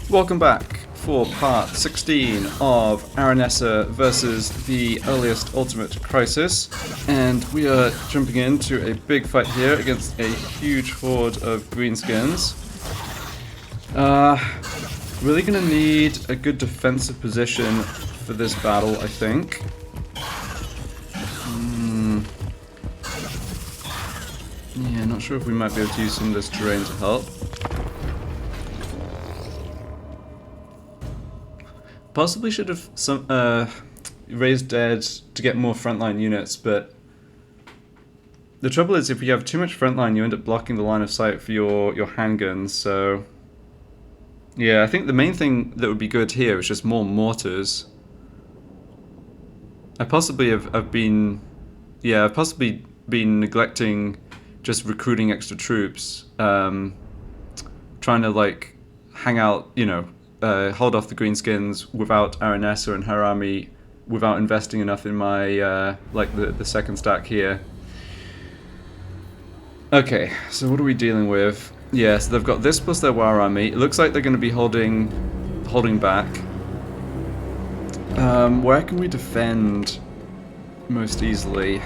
Welcome back for part 16 of Aranessa versus the earliest Ultimate Crisis, and we are jumping into a big fight here against a huge horde of greenskins. Really gonna need a good defensive position for this battle, I think. Yeah, not sure if we might be able to use some of this terrain to help. Possibly should have raised dead to get more frontline units, but the trouble is if you have too much frontline you end up blocking the line of sight for your handguns, so yeah, I think the main thing that would be good here is just more mortars. I've possibly been neglecting just recruiting extra troops, trying to like hang out, you know, hold off the greenskins without Aranessa and her army, without investing enough in my like the second stack here. Okay, so what are we dealing with? Yeah, so they've got this plus their war army. It looks like they're going to be holding back. Where can we defend most easily?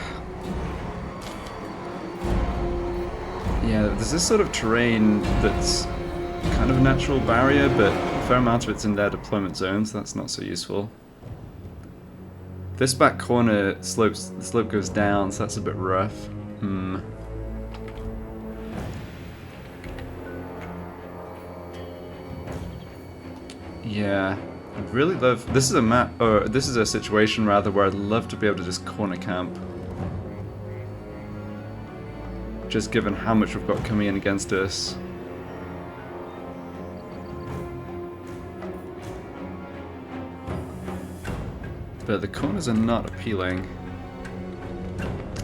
Yeah, there's this sort of terrain that's kind of a natural barrier, but a fair amount of it's in their deployment zone, so that's not so useful. This back corner the slope goes down, so that's a bit rough. Yeah, I'd really love... This is a map, or this is a situation rather, where I'd love to be able to just corner camp. Just given how much we've got coming in against us. But the corners are not appealing.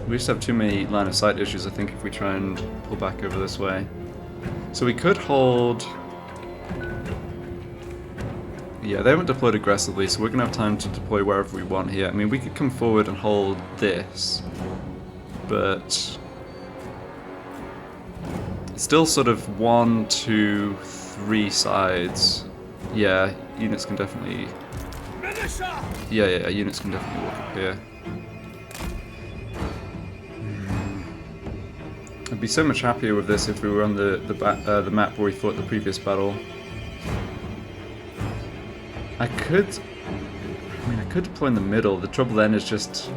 We just have too many line of sight issues, I think, if we try and pull back over this way. So we could hold... Yeah, they haven't deployed aggressively, so we're going to have time to deploy wherever we want here. I mean, we could come forward and hold this, but... It's still sort of 1, 2, 3 sides. Yeah, units can definitely... Yeah, units can definitely walk up here. I'd be so much happier with this if we were on the map where we fought the previous battle. I could deploy in the middle. The trouble then is it's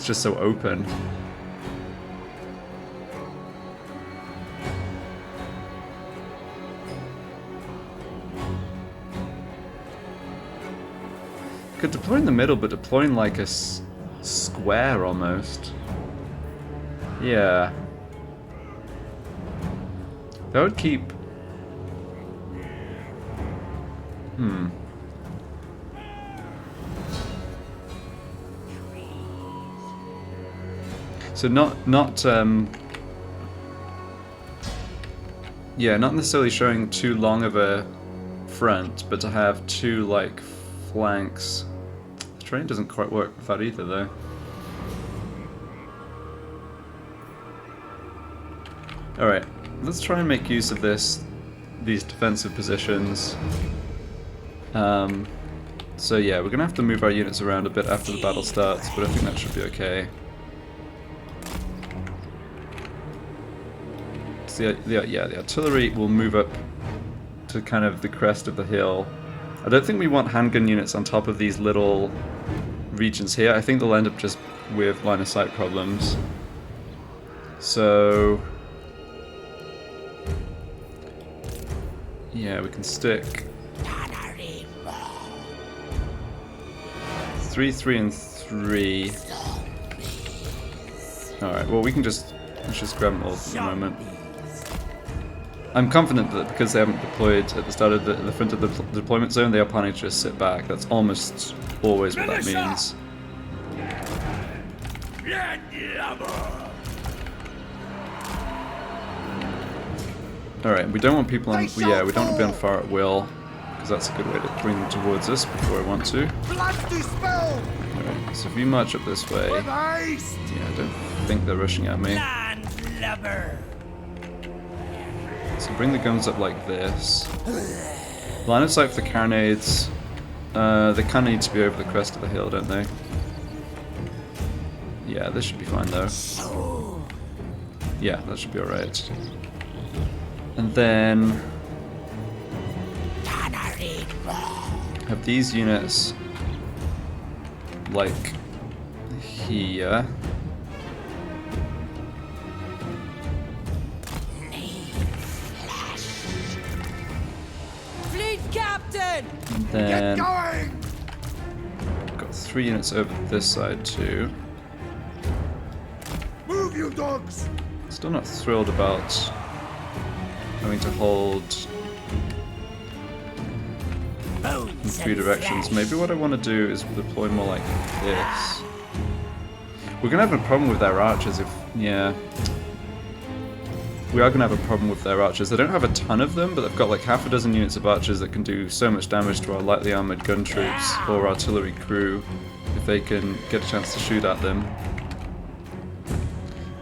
just so open. Could deploy in the middle, but deploying like a square almost. Yeah. That would keep... So not necessarily showing too long of a front, but to have two like flanks. The terrain doesn't quite work with that either, though. Alright, let's try and make use of these defensive positions. So yeah, we're gonna have to move our units around a bit after the battle starts, but I think that should be okay. So the artillery will move up to kind of the crest of the hill. I don't think we want handgun units on top of these little regions here. I think they'll end up just with line of sight problems. So... yeah, we can stick 3, 3, and 3. Alright, well let's just grab them all for the moment. I'm confident that because they haven't deployed at the start of the front of the deployment zone, they are planning to just sit back. That's almost always what that means. Alright, we don't want people on... we don't want to be on fire at will, because that's a good way to bring them towards us before I want to. Alright, so if you march up this way... yeah, I don't think they're rushing at me. So bring the guns up like this. Line of sight for the carronades. They kind of need to be over the crest of the hill, don't they? Yeah, this should be fine though. Yeah, that should be alright. And then have these units like here. Fleet captain! And then got 3 units over this side too. Move, you dogs! Still not thrilled about having to hold in 3 directions. Maybe what I want to do is deploy more like this. We're going to have a problem with their archers if... yeah. We are going to have a problem with their archers. They don't have a ton of them, but they've got like half a dozen units of archers that can do so much damage to our lightly armoured gun troops or artillery crew if they can get a chance to shoot at them.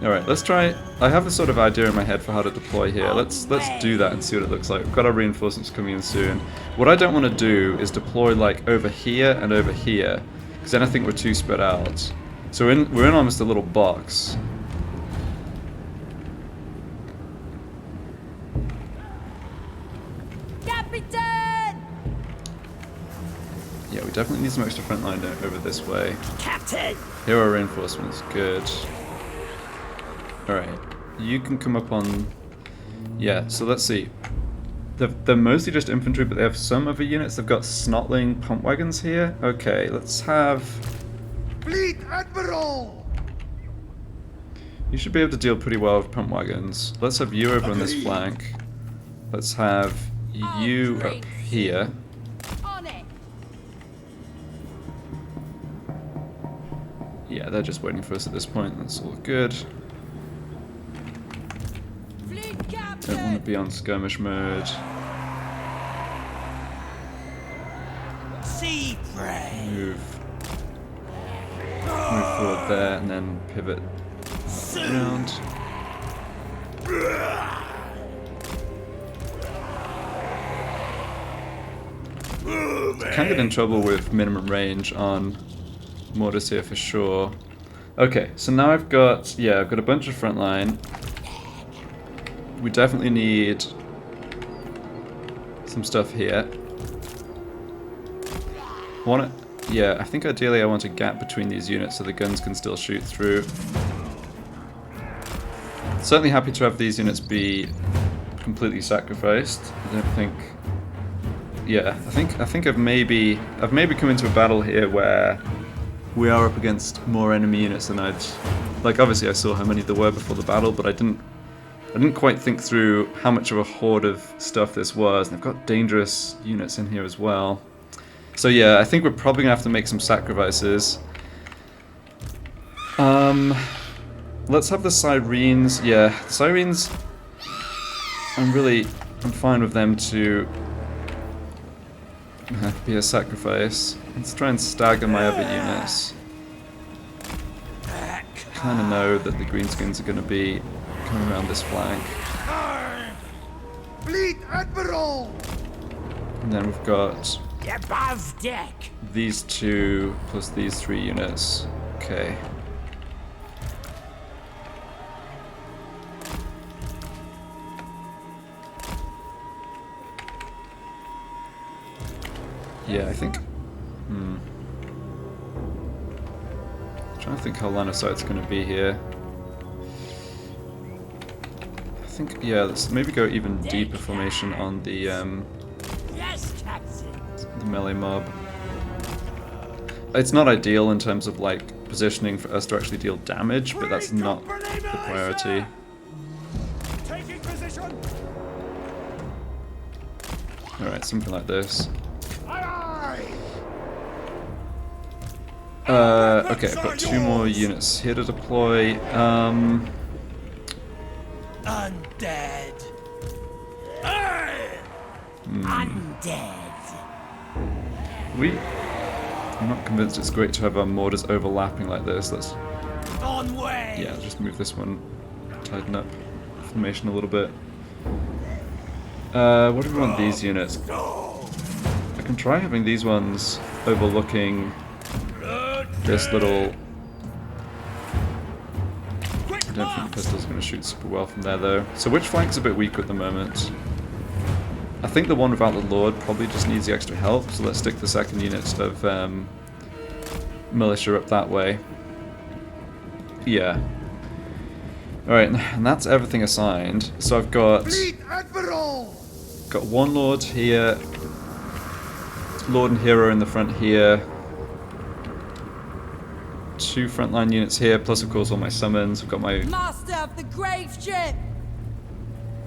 Alright, let's try... I have a sort of idea in my head for how to deploy here. Let's do that and see what it looks like. We've got our reinforcements coming in soon. What I don't want to do is deploy like over here and over here, because then I think we're too spread out. So we're in almost a little box. Captain! Yeah, we definitely need some extra front line over this way. Captain! Here are reinforcements, good. Alright, you can come up on... yeah, so let's see. They're mostly just infantry, but they have some other units. They've got snotling pump wagons here. Okay, let's have... Fleet Admiral! You should be able to deal pretty well with pump wagons. Let's have you over on this flank. Let's have you up here. On it! Yeah, they're just waiting for us at this point. That's all good. Fleet Don't want to captain! be on skirmish mode. Sea prey! Move forward there and then pivot around. Can't get in trouble with minimum range on mortars here for sure. Okay, so now I've got a bunch of front line. We definitely need some stuff here. I think ideally I want a gap between these units so the guns can still shoot through. Certainly happy to have these units be completely sacrificed. I don't think... yeah, I think I've maybe come into a battle here where we are up against more enemy units than I'd... like, obviously I saw how many there were before the battle, but I didn't quite think through how much of a horde of stuff this was, and I've got dangerous units in here as well. So yeah, I think we're probably going to have to make some sacrifices. Let's have the Sirens. Yeah, the Sirens, I'm fine with them to be a sacrifice. Let's try and stagger my other units. Kind of know that the greenskins are going to be coming around this flank. Fleet Admiral! And then we've got Above deck! these 2 plus these 3 units. Okay. Yeah, I think... trying to think how line of sight's going to be here. I think, yeah, let's maybe go even deeper formation on the Yes, Captain! melee mob. It's not ideal in terms of like positioning for us to actually deal damage, but that's not the priority. Taking position! Alright, something like this. Aye, Okay, I've got 2 more units here to deploy. Undead! Undead! I'm not convinced it's great to have our mortars overlapping like this. Let's... On way! yeah, just move this one, tighten up formation a little bit. What do we want these units? can try having these ones overlooking this little... I don't think the pistol's going to shoot super well from there though. So which flank's a bit weaker at the moment? I think the one without the Lord probably just needs the extra help, so let's stick the second unit of militia up that way. Yeah. Alright, and that's everything assigned. So I've got one Lord here, Lord and Hero in the front here, 2 frontline units here, plus of course all my summons. I've got my Master of the grave ship.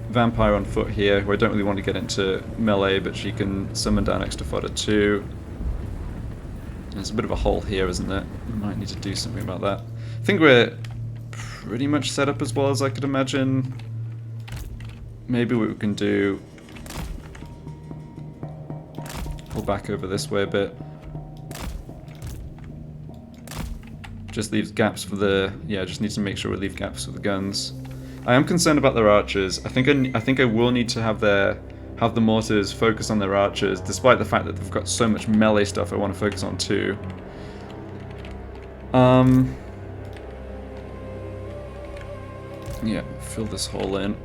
Vampire on foot here, who I don't really want to get into melee, but she can summon down extra fodder too. There's a bit of a hole here, isn't there? We might need to do something about that. I think we're pretty much set up as well as I could imagine. Maybe what we can do... pull back over this way a bit. Just leaves gaps for the... yeah, just need to make sure we leave gaps for the guns. I am concerned about their archers. I think I will need to have the mortars focus on their archers, despite the fact that they've got so much melee stuff I want to focus on too. Yeah, fill this hole in.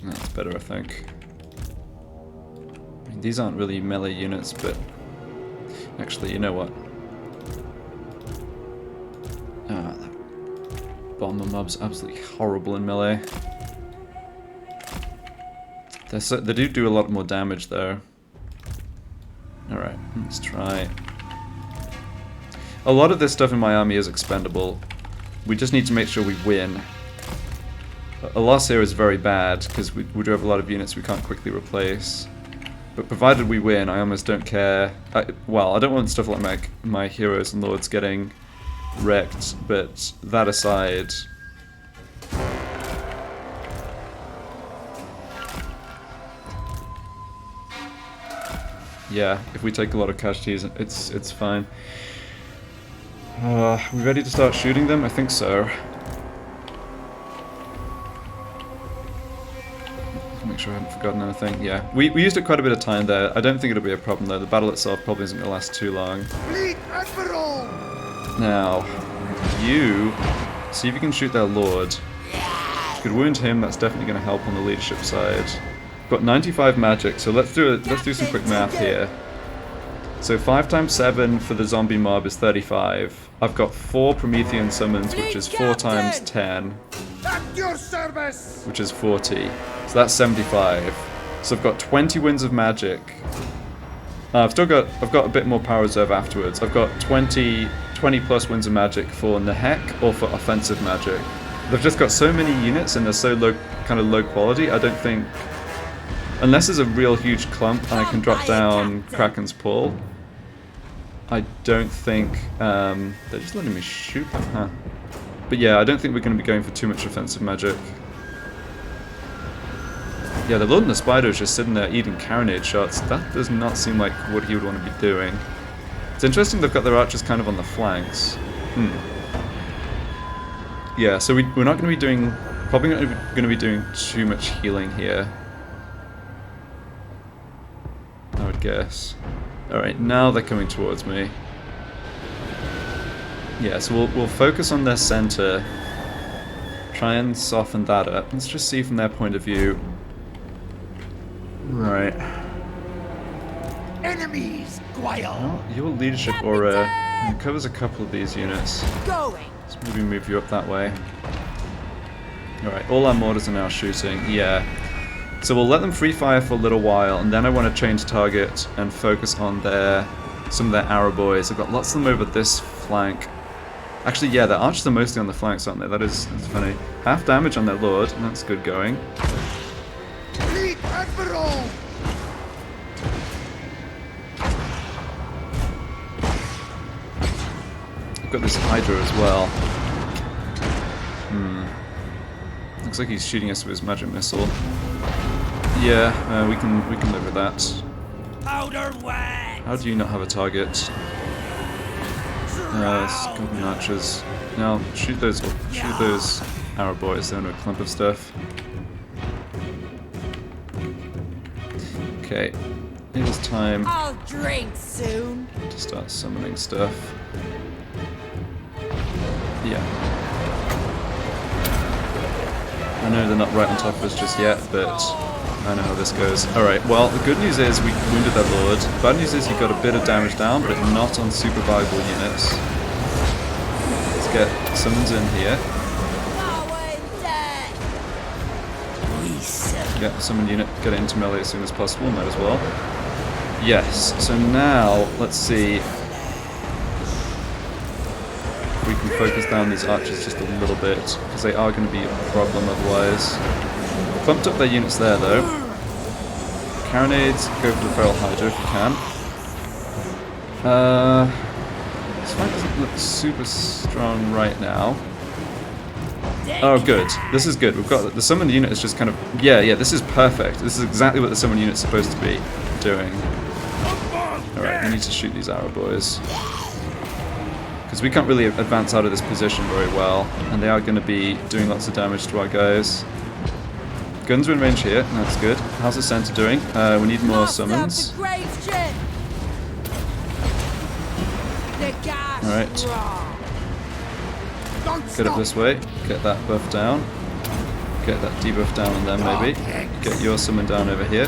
That's better, I think. I mean, these aren't really melee units, but actually, you know what? Ah, that bomber mob's absolutely horrible in melee. They do a lot more damage though. Alright, let's try. A lot of this stuff in my army is expendable. We just need to make sure we win. A loss here is very bad, because we do have a lot of units we can't quickly replace. But provided we win, I almost don't care. Well, I don't want stuff like my heroes and lords getting wrecked, but that aside... yeah, if we take a lot of casualties, it's fine. We ready to start shooting them? I think so. Make sure I haven't forgotten anything. Yeah, we used it quite a bit of time there. I don't think it'll be a problem though. The battle itself probably isn't going to last too long. Now, you see if you can shoot their lord. If you could wound him, that's definitely going to help on the leadership side. Got 95 magic, so let's do some quick math here. So 5 times 7 for the zombie mob is 35. I've got 4 Promethean summons, which is 4 times 10, At your service! which is 40. So that's 75. So I've got 20 winds of magic. I've got a bit more power reserve afterwards. I've got 20 plus winds of magic for Nehek or for offensive magic. They've just got so many units and they're so low quality. I don't think, unless there's a real huge clump and I can drop down Kraken's Pull, I don't think they're just letting me shoot them, huh? But yeah, I don't think we're going to be going for too much offensive magic. Yeah, the Lord and the Spider is just sitting there eating carronade shots. That does not seem like what he would want to be doing. It's interesting they've got their archers kind of on the flanks. Yeah, so we're not going to be doing... probably not going to be doing too much healing here, I would guess. Alright, now they're coming towards me. Yeah, so we'll focus on their center. Try and soften that up. Let's just see from their point of view. Right. Enemies, Guile. Well, your leadership aura covers a couple of these units. Going. Let's maybe move you up that way. Alright, all our mortars are now shooting. Yeah. So we'll let them free fire for a little while, and then I want to change target and focus on some of their arrow boys. I've got lots of them over this flank. Actually, yeah, the archers are mostly on the flanks, aren't they? That's funny. Half damage on their lord, and that's good going. Fleet Admiral! I've got this Hydra as well. Looks like he's shooting us with his magic missile. Yeah, we can live with that. Outer way. How do you not have a target? Goblin archers. Now shoot those arrow boys. They're in a clump of stuff. Okay, it is time I'll drink soon. to start summoning stuff. Yeah. I know they're not right on top of us just yet, but I know how this goes. Alright, well, the good news is we wounded their lord. The bad news is you got a bit of damage down, but not on super viable units. Let's get summons in here. Yeah, summon unit, get it into melee as soon as possible, might as well. Yes, so now, let's see if we can focus down these archers just a little bit, because they are going to be a problem otherwise. Bumped up their units there though. Carronades, go for the Feral Hydra if you can. This fight doesn't look super strong right now. Oh, good. This is good. We've got the summoned unit is just kind of yeah. This is perfect. This is exactly what the summoned unit's supposed to be doing. All right, we need to shoot these arrow boys because we can't really advance out of this position very well, and they are going to be doing lots of damage to our guys. Guns are in range here. That's good. How's the center doing? We need more summons. All right. Get up this way, get that buff down, get that debuff down on them maybe, get your summon down over here.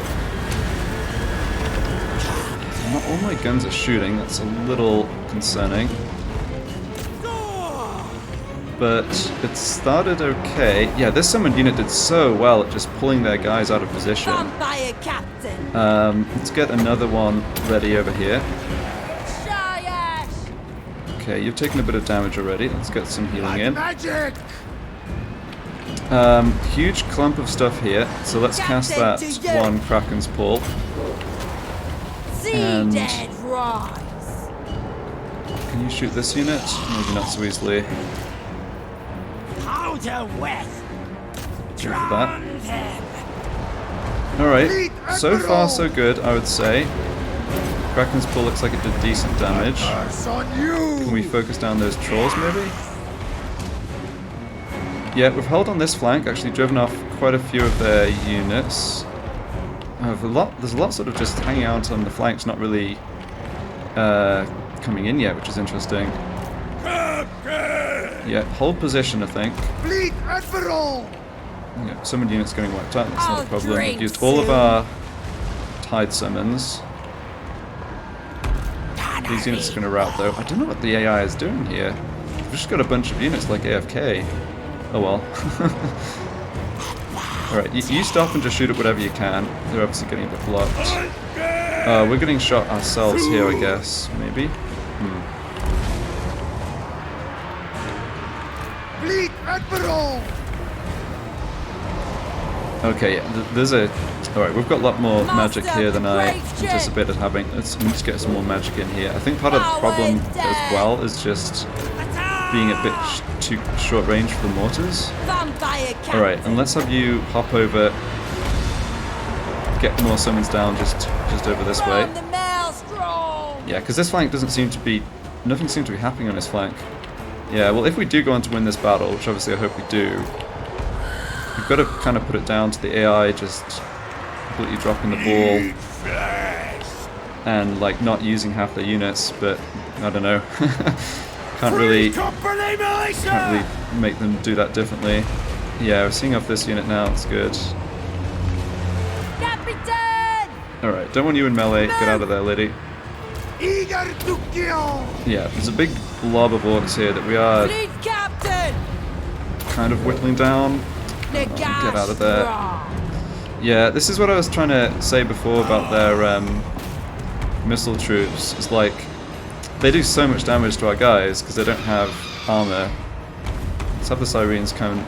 Not all my guns are shooting, that's a little concerning. But it started okay. Yeah, this summoned unit did so well at just pulling their guys out of position. Let's get another one ready over here. Okay, you've taken a bit of damage already. Let's get some healing in. Huge clump of stuff here, so let's cast that one Kraken's Pull. And can you shoot this unit? Maybe not so easily. Go for that. Alright, so far so good, I would say. Kraken's Pull looks like it did decent damage. Can we focus down those trolls, maybe? Yeah, we've held on this flank, actually driven off quite a few of their units. There's a lot sort of just hanging out on the flanks, not really coming in yet, which is interesting. Yeah, hold position, I think. Fleet Admiral! Yeah, summoned units getting wiped out, that's not a problem. We've used all of our Tide summons. These units are going to rout though. I don't know what the AI is doing here. We've just got a bunch of units like AFK. Oh well. Alright, you stop and just shoot at whatever you can. They're obviously getting a bit blocked. We're getting shot ourselves here, I guess. Maybe? Fleet Admiral! Okay, yeah, there's a... Alright, we've got a lot more magic here than I anticipated having. Let's get some more magic in here. I think part of the problem as well is just being a bit too short range for the mortars. Alright, and let's have you hop over, get more summons down just over this way. Yeah, because this flank doesn't seem to be... Nothing seems to be happening on this flank. Yeah, well, if we do go on to win this battle, which obviously I hope we do, we've got to kind of put it down to the AI just completely dropping the ball and like not using half their units, but I don't know. can't really make them do that differently. Yeah, we're seeing off this unit now, it's good. Alright, don't want you in melee, get out of there, lady. Eager to kill! Yeah, there's a big blob of orcs here that we are kind of whittling down. Get out of there. Yeah, this is what I was trying to say before about their missile troops. It's like, they do so much damage to our guys because they don't have armor. Let's have the Sirens kind of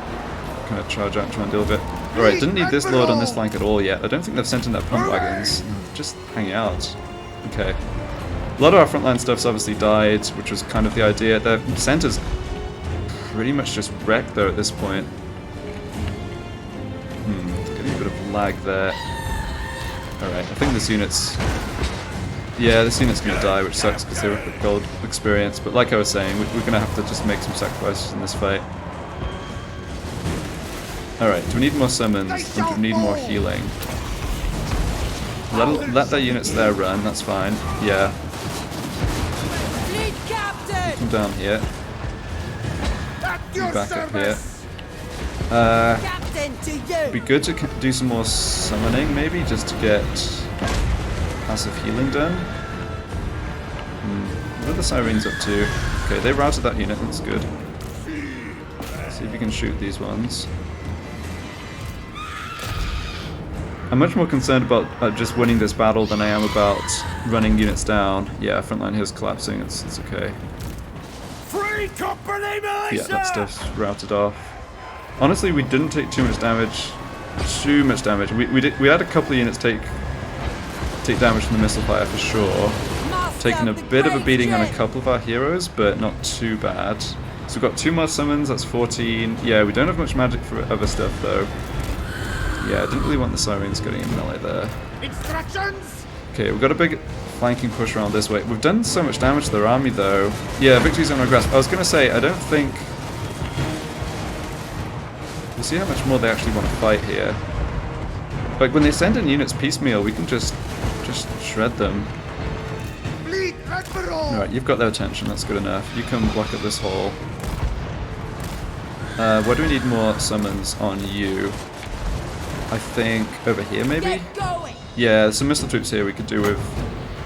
charge out and try and deal with it. Alright, didn't need this lord on this flank at all yet. I don't think they've sent in their pump wagons. Just hanging out. Okay. A lot of our frontline stuff's obviously died, which was kind of the idea. Their center's pretty much just wrecked though at this point. Getting a bit of lag there. Alright, I think this unit's... Yeah, this unit's going to die, which sucks because they were quick gold experience. But like I was saying, we're going to have to just make some sacrifices in this fight. Alright, do we need more summons? Or do we need more healing? Let their units there run, that's fine. Yeah. Fleet captain! Come down here. At your Back up here. service. Captain to you! It'd be good to do some more summoning, maybe, just to get passive healing done. What are the sirens up to? Okay, they routed that unit, that's good. See if you can shoot these ones. I'm much more concerned about just winning this battle than I am about running units down. Yeah, frontline here's collapsing, it's okay. Free company militia. Yeah, that stuff's routed off. Honestly, we didn't take too much damage. We had a couple of units take damage from the missile fire for sure. Taking a bit of a beating on a couple of our heroes, but not too bad. So we've got 2 more summons, that's 14. Yeah, we don't have much magic for other stuff though. Yeah, I didn't really want the sirens getting in melee there. Instructions. Okay, we've got a big flanking push around this way. We've done so much damage to their army though. Yeah, victory's on our grasp. I was gonna say, I don't think... We'll see how much more they actually want to fight here. Like, when they send in units piecemeal, we can just shred them. Fleet Admiral. Alright, you've got their attention, that's good enough. You come block up this hole. Where do we need more summons on you? I think over here, maybe? Get going! Yeah, there's some missile troops here we could do with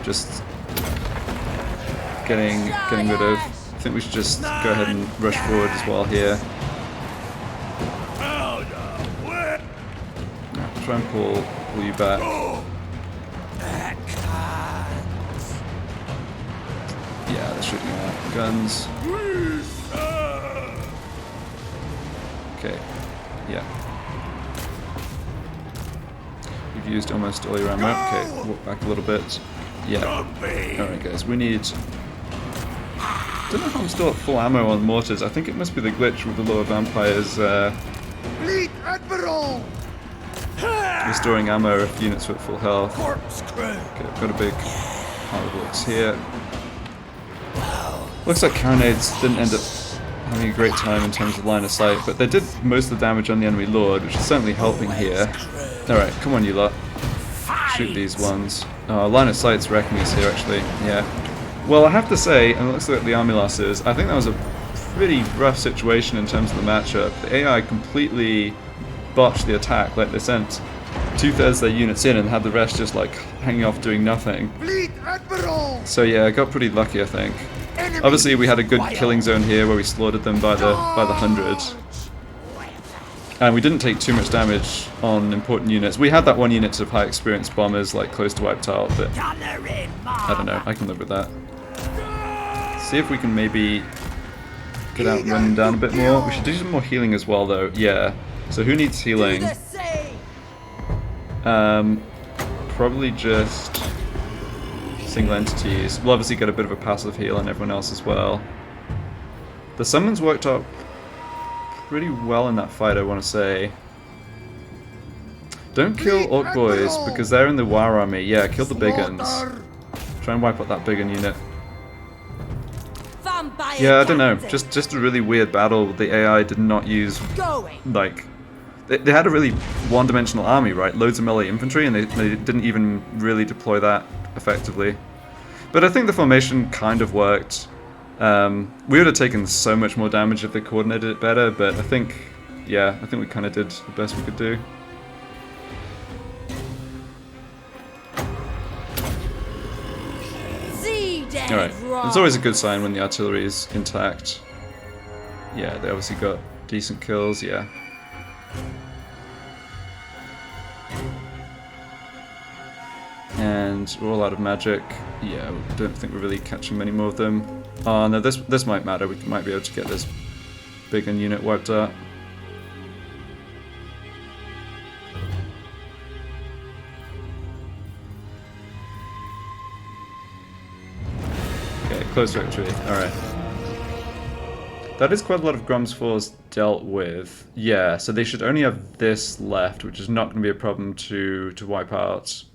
just getting rid of. I think we should just go ahead and rush forward as well here. Try and pull you back. Yeah, they're shooting at guns. Okay, yeah. We've used almost all your ammo. Okay, walk back a little bit. Yeah. Alright guys, we need... Don't know how I'm still at full ammo on mortars. I think it must be the glitch with the lower vampires Fleet Admiral. restoring ammo if units are at full health. Corkscrew. Okay, I've got a big pile of orcs here. Looks like carronades didn't end up having a great time in terms of line of sight, but they did most of the damage on the enemy lord, which is certainly helping here. Alright, come on you lot. Shoot these ones. Oh, line of sight's wrecking us here actually, yeah. Well, I have to say, and it looks like the army losses, I think that was a pretty rough situation in terms of the matchup. The AI completely botched the attack, like they sent 2/3 of their units in and had the rest just like hanging off doing nothing. Fleet Admiral. So yeah, I got pretty lucky I think. Enemy Obviously we had a good killing zone here where we slaughtered them by the hundreds. And we didn't take too much damage on important units. We had that one unit of high experience bombers like close to wiped out, but I don't know, I can live with that. See if we can maybe get out and run them down a bit more. We should do some more healing as well though, yeah. So who needs healing? Do the same! Probably just single entities. We'll obviously get a bit of a passive heal on everyone else as well. The summons worked out pretty well in that fight, I want to say. Don't kill orc boys because they're in the war army. Yeah, kill the big uns. Try and wipe out that big un unit. Vampire Yeah, I don't know. captain! Just a really weird battle. The AI did not use Going! like they had a really one-dimensional army, right? Loads of melee infantry, and they didn't even really deploy that effectively. But I think the formation kind of worked. We would have taken so much more damage if they coordinated it better, but I think we kind of did the best we could do. Alright, it's always a good sign when the artillery is intact. Yeah, they obviously got decent kills, yeah. And we're all out of magic. Yeah, I don't think we're really catching many more of them. Oh no, this might matter. We might be able to get this big un unit wiped out. Okay, close victory. Alright. That is quite a lot of Grom's Force dealt with. Yeah, so they should only have this left, which is not going to be a problem to wipe out.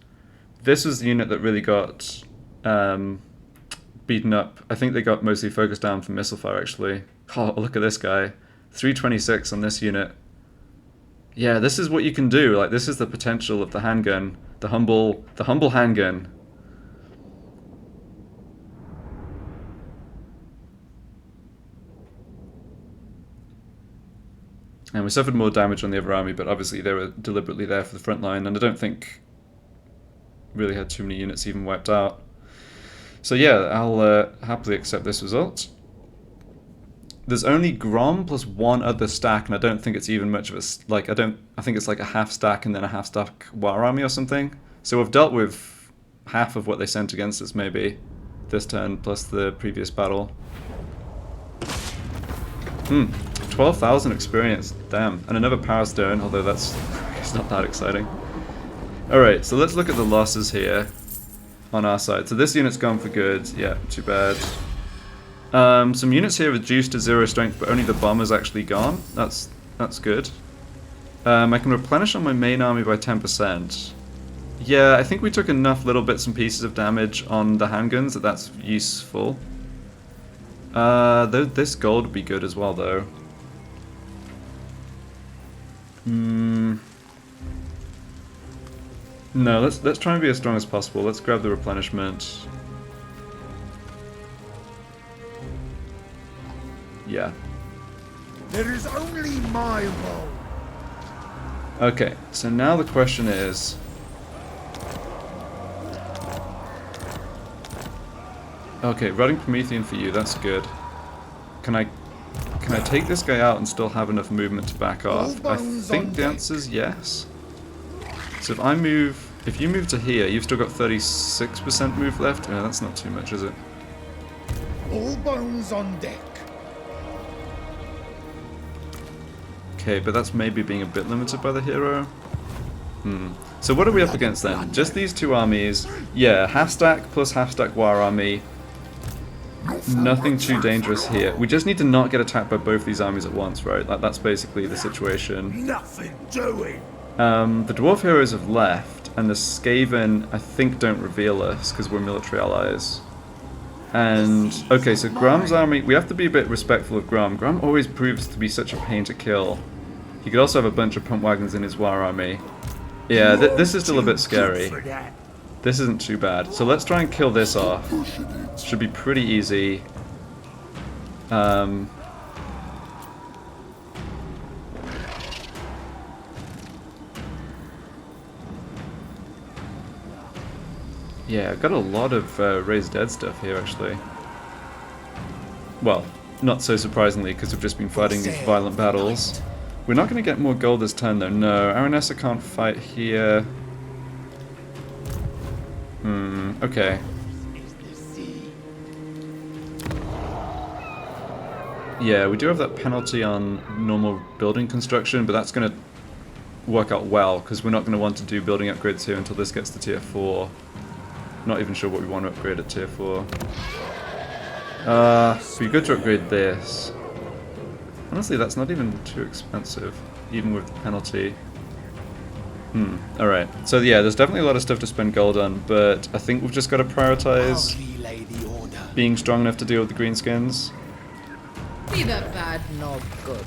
This was the unit that really got beaten up. I think they got mostly focused down from missile fire, actually. Oh, look at this guy. 326 on this unit. Yeah, this is what you can do. Like, this is the potential of the handgun. The humble handgun. And we suffered more damage on the other army, but obviously they were deliberately there for the front line, and I don't think really had too many units even wiped out. So yeah, I'll happily accept this result. There's only Grom plus one other stack, and I don't think it's even much of a like. I think it's like a half stack and then a half stack war army or something. So we've dealt with half of what they sent against us maybe this turn plus the previous battle. 12,000 experience, damn, and another Power Stone, although that's it's not that exciting. Alright, so let's look at the losses here on our side. So this unit's gone for good, yeah, too bad. Some units here reduced to 0 strength, but only the bomber's actually gone. That's good. I can replenish on my main army by 10%. Yeah, I think we took enough little bits and pieces of damage on the handguns that that's useful. This gold would be good as well, though. No, let's try and be as strong as possible. Let's grab the replenishment. Yeah. There is only my role. Okay, so now the question is... Okay, Rotting Promethean for you, that's good. Can I take this guy out and still have enough movement to back off? I think the answer is yes. So if you move to here, you've still got 36% move left. Yeah, that's not too much, is it? All bones on deck. Okay, but that's maybe being a bit limited by the hero. So what are we up against then? Just these two armies. Yeah, half stack plus half stack war army. Nothing too dangerous here. We just need to not get attacked by both these armies at once, right? Like, that's basically the situation. Nothing doing. The dwarf heroes have left, and the Skaven, I think, don't reveal us because we're military allies. And okay, so Grom's army, we have to be a bit respectful of Grom. Grom always proves to be such a pain to kill. He could also have a bunch of pump wagons in his war army. Yeah, this is still a bit scary. This isn't too bad. So let's try and kill this off. Should be pretty easy. Yeah, I've got a lot of raised dead stuff here, actually. Well, not so surprisingly, because we've just been fighting these violent battles. We're not going to get more gold this turn, though. No, Aranessa can't fight here. Okay. Yeah, we do have that penalty on normal building construction, but that's going to work out well, because we're not going to want to do building upgrades here until this gets to tier 4. Not even sure what we want to upgrade at tier 4. It'd be good to upgrade this. Honestly, that's not even too expensive, even with the penalty. Alright. So yeah, there's definitely a lot of stuff to spend gold on, but I think we've just got to prioritize being strong enough to deal with the greenskins. Neither bad nor good.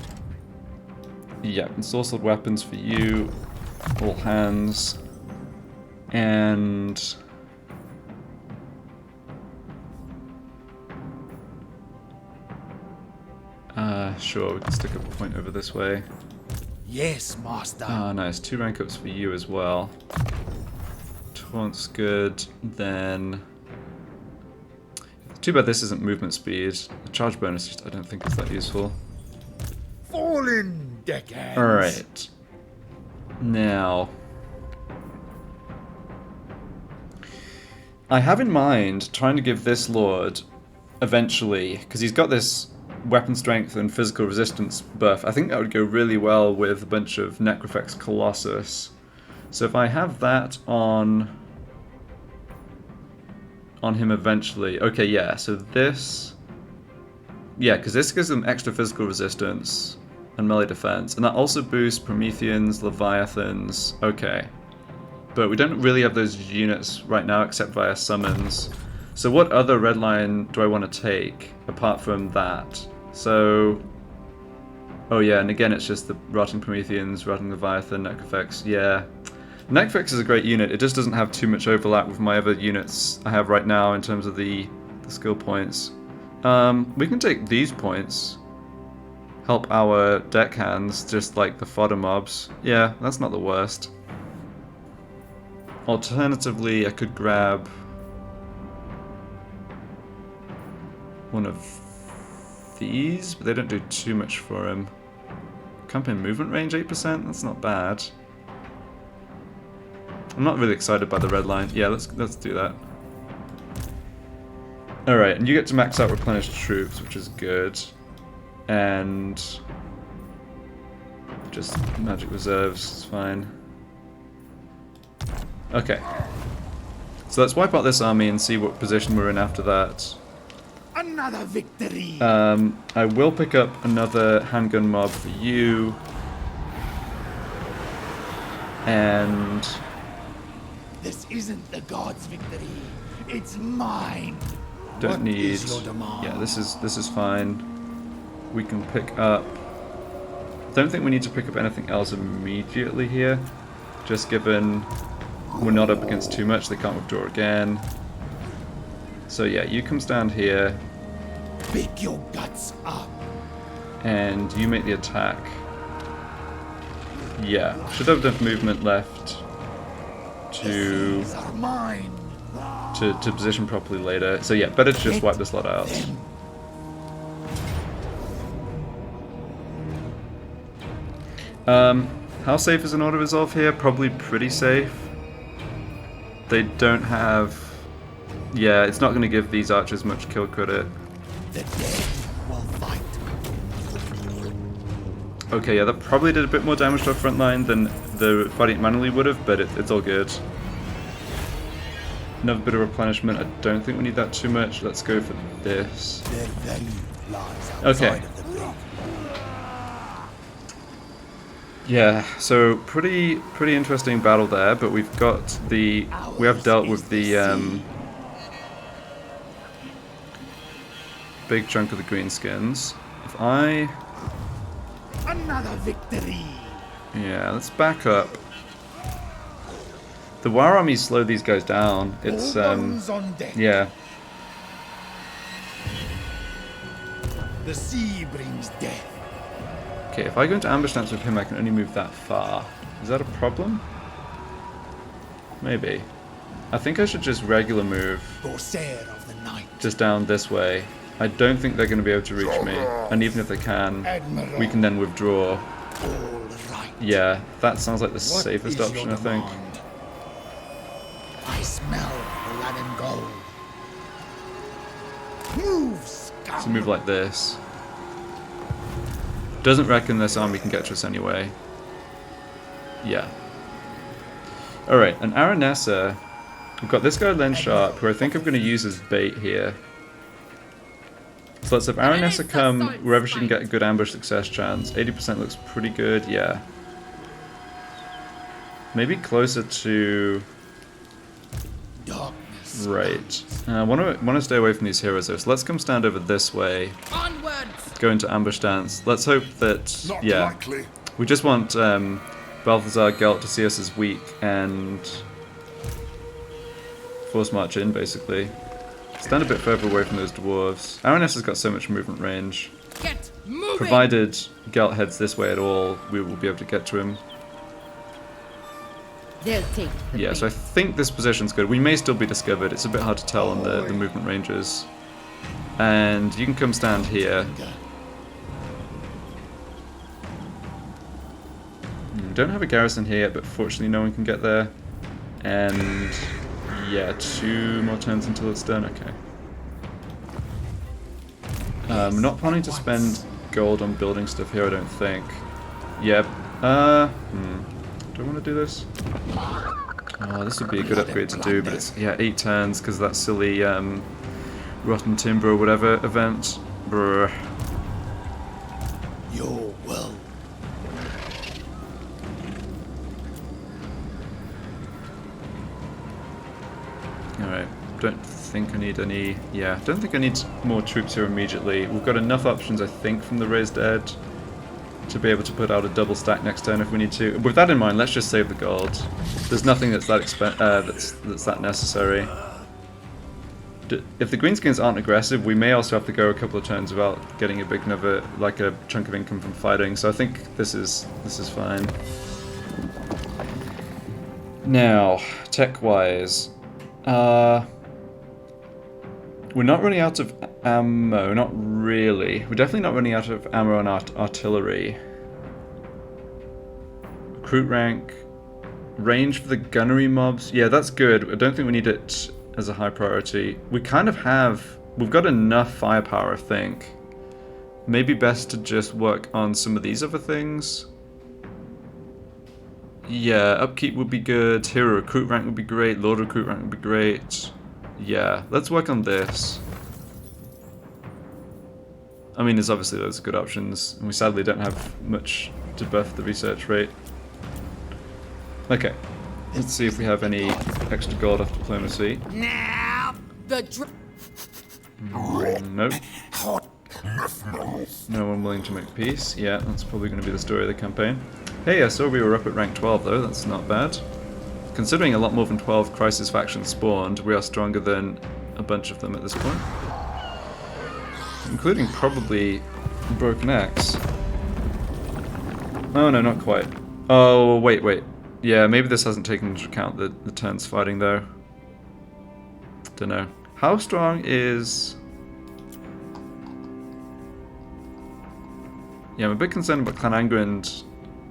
Yeah, ensorcelled weapons for you, all hands, and... sure, we can stick a point over this way. Yes, master. Ah, nice. 2 rank ups for you as well. Taunt's good, then... Too bad this isn't movement speed. The charge bonus just I don't think is that useful. Fall in, deckhands. Alright. Now... I have in mind trying to give this lord, eventually, because he's got this weapon strength and physical resistance buff. I think that would go really well with a bunch of Necrofex Colossus. So if I have that on him eventually. Okay, yeah, so this... Yeah, because this gives them extra physical resistance and melee defense. And that also boosts Prometheans, Leviathans. Okay. But we don't really have those units right now except via summons. So what other red line do I want to take apart from that? So... Oh yeah, and again it's just the Rotting Prometheans, Rotting Leviathan, Necrofex. Yeah. Nekvix is a great unit. It just doesn't have too much overlap with my other units I have right now in terms of the skill points. We can take these points. Help our deckhands, just like the fodder mobs. Yeah, that's not the worst. Alternatively, I could grab one of these, but they don't do too much for him. Campaign movement range 8%, that's not bad. I'm not really excited by the red line. Yeah, let's do that. Alright, and you get to max out replenished troops, which is good. And just magic reserves is fine. Okay. So let's wipe out this army and see what position we're in after that. Another victory. I will pick up another handgun mob for you. And This isn't the gods' victory. It's mine. don't What need. is your demand? Yeah, this is fine. We can pick up. Don't think we need to pick up anything else immediately here. Just given we're not up against too much, they can't withdraw again. So yeah, you come stand here. Pick your guts up. And you make the attack. Yeah, should have enough movement left to These are mine. to position properly later. So yeah, better to just wipe this lot out. How safe is an auto resolve here? Probably pretty safe. They don't have. Yeah, it's not going to give these archers much kill credit. The dead will fight. Okay, yeah, that probably did a bit more damage to our front line than the fighting it manually would have, but it's all good. Another bit of replenishment. I don't think we need that too much. Let's go for this. Their value lies Okay. outside of the brig. Yeah, so pretty interesting battle there, but we have dealt with the big chunk of the greenskins. If I Another victory. Yeah, let's back up. The War Army slow these guys down. It's All guns on deck. yeah. The sea brings death. Okay, if I go into ambush stance with him, I can only move that far. Is that a problem? Maybe. I think I should just regular move Corsair of the night. just down this way. I don't think they're going to be able to reach me, and even if they can, Admiral. we can then withdraw. All right. Yeah, that sounds like the What safest is option, your I think. demand? I smell blood and gold. Move, scum. So move like this. Doesn't reckon this army can get to us anyway. Yeah. Alright, and Aranessa. We've got this guy Len Sharp, who I think I'm going to use as bait here. So let's have Aranessa come wherever she can get a good ambush success chance. 80% looks pretty good, yeah. Maybe closer to... Darkness. Right. I want to stay away from these heroes though, so let's come stand over this way. Onwards! Go into ambush stance. Let's hope that... Not yeah. likely. We just want Balthazar Gelt to see us as weak and force march in, basically. Stand a bit further away from those dwarves. Araness has got so much movement range. Get moving! Provided Gelt heads this way at all, we will be able to get to him. They'll take the Yeah, so I bait. think this position's good. We may still be discovered. It's a bit hard to tell on the movement ranges. And you can come stand here. Don't have a garrison here yet, but fortunately no one can get there. And yeah, 2 more turns until it's done. Okay. Not planning to spend gold on building stuff here, I don't think. Yep. Do I want to do this? Oh, this would be a good upgrade to do, but it's, yeah, 8 turns because of that silly rotten timber or whatever event. Brr. Your will. Alright, don't think I need any... Yeah, don't think I need more troops here immediately. We've got enough options, I think, from the Raised Dead to be able to put out a double stack next turn if we need to. With that in mind, let's just save the gold. There's nothing that's that's that necessary. If the greenskins aren't aggressive, we may also have to go a couple of turns without getting a big like a chunk of income from fighting. So I think this is fine. Now, tech-wise, we're not running out of ammo. Not really. We're definitely not running out of ammo on artillery. Recruit rank, range for the gunnery mobs. Yeah, that's good. I don't think we need it as a high priority. We kind of have... We've got enough firepower, I think. Maybe best to just work on some of these other things. Yeah, upkeep would be good. Hero recruit rank would be great. Lord recruit rank would be great. Yeah, let's work on this. I mean, there's obviously loads of good options, and we sadly don't have much to buff the research rate. Okay, let's see if we have any extra gold off diplomacy. Now, the Nope. No one willing to make peace. Yeah, that's probably going to be the story of the campaign. Hey, I saw we were up at rank 12 though, that's not bad. Considering a lot more than 12 crisis factions spawned, we are stronger than a bunch of them at this point. Including probably Broken Axe. Oh no, not quite. Oh, wait. Yeah, maybe this hasn't taken into account the turns fighting though. Dunno. How strong is... Yeah, I'm a bit concerned about Clan Angrind,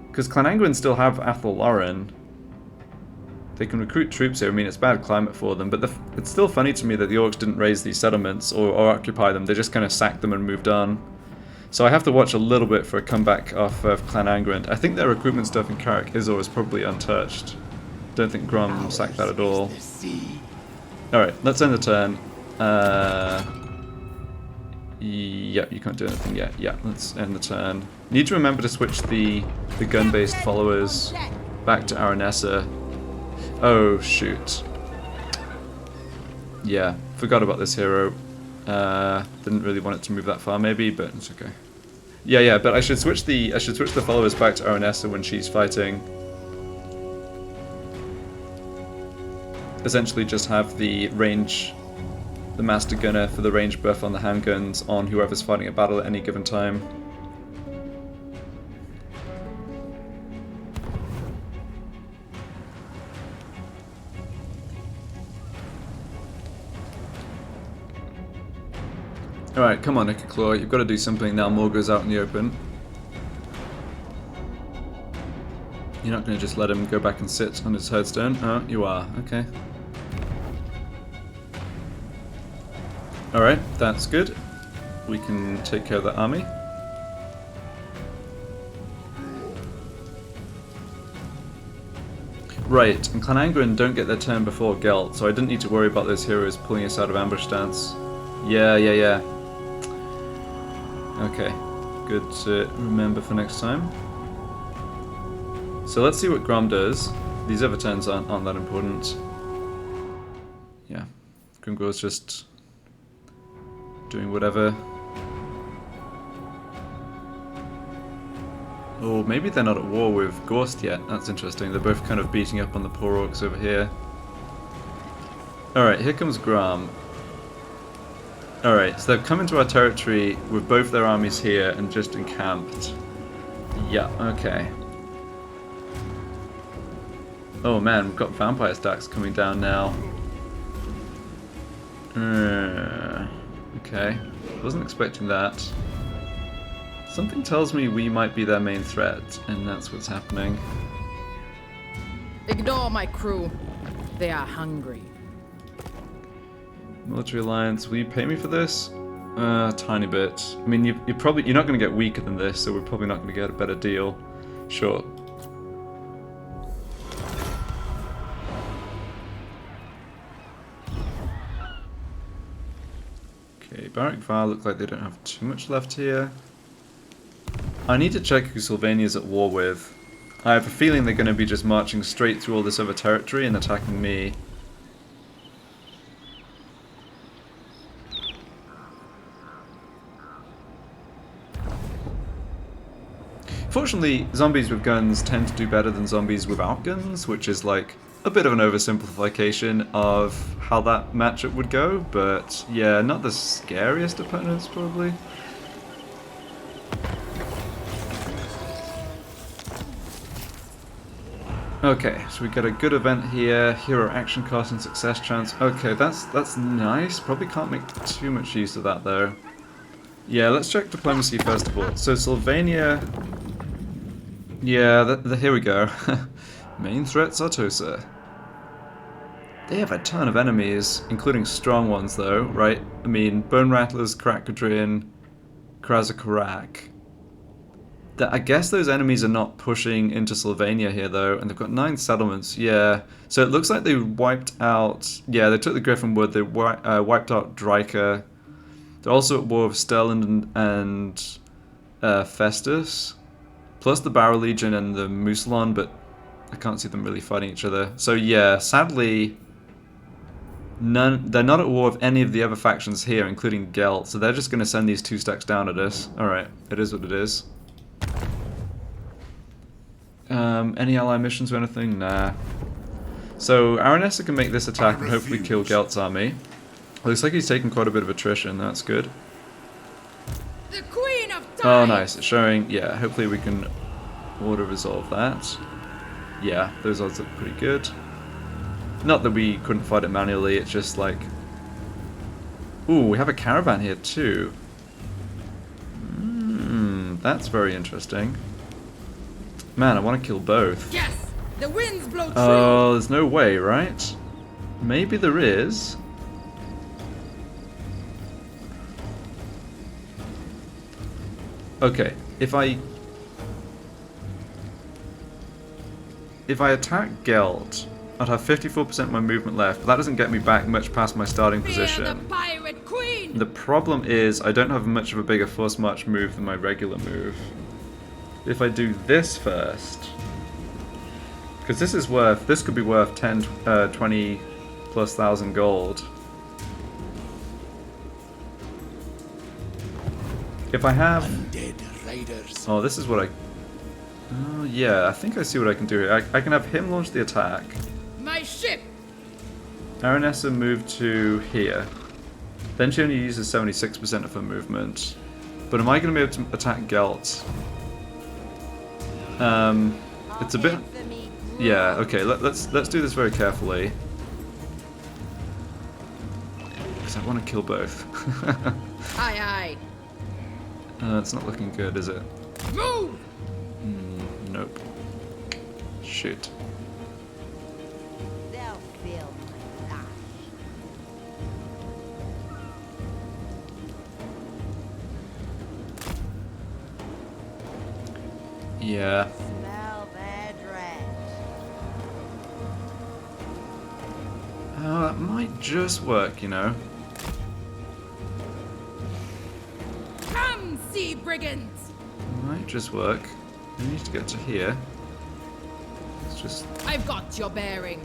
because Clan Angrind still have Athel Lauren. They can recruit troops here. I mean, it's bad climate for them, but it's still funny to me that the orcs didn't raise these settlements or occupy them. They just kind of sacked them and moved on. So I have to watch a little bit for a comeback off of Clan Angrind. I think their recruitment stuff in Karak Izor is probably untouched. Don't think Grom sacked that at all. Alright, let's end the turn. Yeah, you can't do anything yet. Yeah, let's end the turn. Need to remember to switch the gun-based followers back to Aranessa. Oh, shoot. Yeah, forgot about this hero. Didn't really want it to move that far, maybe, but it's okay. Yeah, but I should switch the followers back to Aranessa when she's fighting. Essentially, just have the range, the master gunner for the range buff on the handguns on whoever's fighting a battle at any given time. Alright, come on, Claw, you've got to do something now Moore goes out in the open. You're not going to just let him go back and sit on his headstone? Oh, you are. Okay. Alright, that's good. We can take care of that army. Right, and Clan Angrind don't get their turn before Gelt, so I didn't need to worry about those heroes pulling us out of ambush stance. Yeah. Okay, good to remember for next time. So let's see what Grom does. These other turns aren't that important. Yeah, Grimgor's just doing whatever. Oh, maybe they're not at war with Gorst yet. That's interesting. They're both kind of beating up on the poor orcs over here. Alright, here comes Grom. Alright, so they've come into our territory with both their armies here and just encamped. Yeah, okay. Oh man, we've got vampire stacks coming down now. Okay, wasn't expecting that. Something tells me we might be their main threat, and that's what's happening. Ignore my crew. They are hungry. Military alliance, will you pay me for this? Tiny bit. I mean, you're not going to get weaker than this, so we're probably not going to get a better deal. Sure. Okay, Barrack Var look like they don't have too much left here. I need to check who Sylvania's at war with. I have a feeling they're going to be just marching straight through all this other territory and attacking me. unfortunately, zombies with guns tend to do better than zombies without guns, which is like a bit of an oversimplification of how that matchup would go, but yeah, not the scariest opponents probably. Okay, so we got a good event here, hero action cost and success chance. Okay, that's nice. Probably can't make too much use of that though. Yeah, let's check diplomacy first of all. So Sylvania, yeah, here we go. Main threat Sartosa. They have a ton of enemies, including strong ones though, right? I mean, Bone Rattlers, Karakadrin, Krazakarak. I guess those enemies are not pushing into Sylvania here though, and they've got 9 settlements, yeah. So it looks like they wiped out, yeah, they took the Griffin Wood, they wiped out Dryka. They're also at war with Sterland and Festus, plus the Barrow Legion and the Musalon, but I can't see them really fighting each other. So yeah, sadly, they're not at war with any of the other factions here, including Gelt, so they're just going to send these 2 stacks down at us. Alright, it is what it is. Any ally missions or anything? Nah. So Aranessa can make this attack and hopefully kill Gelt's army. Looks like he's taking quite a bit of attrition, that's good. The Queen of Time. Oh nice, it's showing, yeah, hopefully we can auto-resolve that. Yeah, those odds look pretty good. Not that we couldn't fight it manually, it's just like... Ooh, we have a caravan here too. That's very interesting. Man, I want to kill both. Yes, the winds blow true. Oh, there's no way, right? Maybe there is. Okay, if I attack Gelt, I'd have 54% of my movement left, but that doesn't get me back much past my starting position. The Pirate Queen. The problem is I don't have much of a bigger force march move than my regular move. If I do this first, because this could be worth 10, 20 plus thousand gold. If I have... Undead Raiders. Oh, this is what I... Oh, yeah, I think I see what I can do here. I can have him launch the attack. My ship. Aranessa move to here. Then she only uses 76% of her movement. But am I going to be able to attack Gelt? It's a bit... Yeah, okay, let's do this very carefully. Because I want to kill both. Aye, aye. It's not looking good, is it? Move! Nope. Shoot. They'll feel my lash. Yeah. Smell their dread. Oh, that might just work, you know. Come, sea brigands! Might just work. We need to get to here. Let's just... I've got your bearing.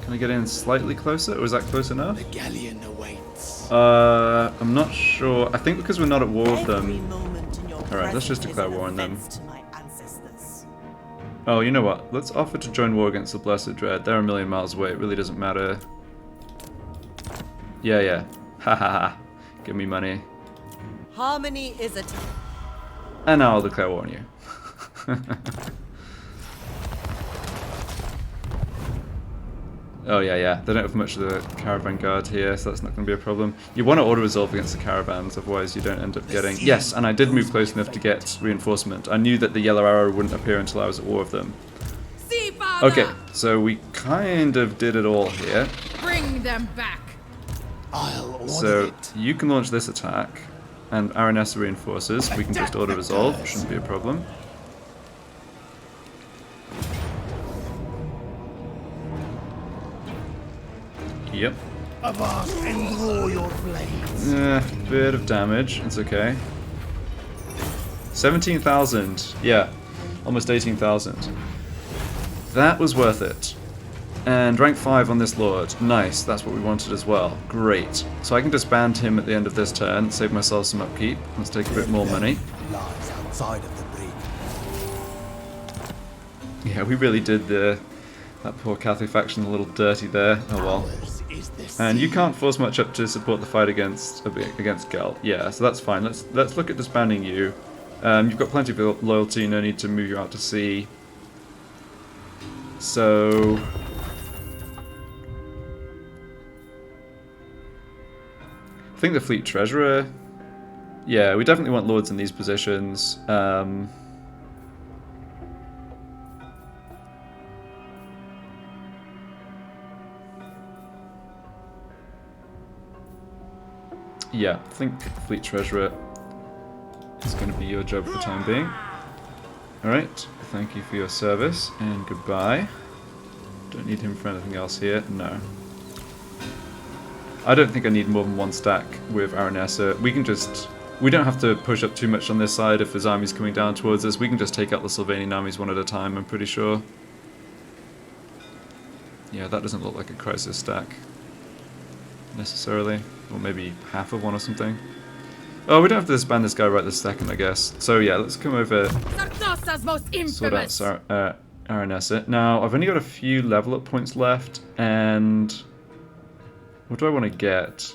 Can I get in slightly closer? Or is that close enough? The galleon awaits. I'm not sure. I think because we're not at war with Every them. moment in your Alright, let's just presence declare is an war on them. offense to my ancestors. Oh, you know what? Let's offer to join war against the Blessed Dread. They're a million miles away. It really doesn't matter. Yeah, yeah. Ha ha ha. Give me money. Harmony is a And now I'll declare war on you. Oh yeah, yeah. They don't have much of the caravan guard here, so that's not going to be a problem. You want to auto-resolve against the caravans, otherwise you don't end up getting... Yes, and I did move close enough to get reinforcement. I knew that the yellow arrow wouldn't appear until I was at war with them. Sea father! Okay, so we kind of did it all here. Bring them back. I'll order So it. you can launch this attack, and Aranessa reinforces. We can just auto-resolve, shouldn't be a problem. Yep. Avast and draw your blades. Bit of damage, it's okay. 17,000, yeah, almost 18,000. That was worth it. And rank 5 on this lord, nice, that's what we wanted as well, great. So I can disband him at the end of this turn, save myself some upkeep, let's take a bit more money. Lies outside of the brig. Yeah, we really did that poor Cathay faction a little dirty there. Oh well. And you can't force much up to support the fight against Gelt. Yeah, so that's fine. Let's look at disbanding you. You've got plenty of loyalty, no need to move you out to sea. So I think the fleet treasurer. Yeah, we definitely want lords in these positions. Yeah, I think fleet treasurer is going to be your job for the time being. Alright, thank you for your service, and goodbye. Don't need him for anything else here, no. I don't think I need more than one stack with Aranessa. We don't have to push up too much on this side if his army's coming down towards us. We can just take out the Sylvanian armies one at a time, I'm pretty sure. Yeah, that doesn't look like a crisis stack. Necessarily. Or maybe half of one or something. Oh, we don't have to disband this guy right this second, I guess. So yeah, let's come over, Sartosa's most infamous. sort out Aranessa. Now, I've only got a few level up points left, and what do I want to get?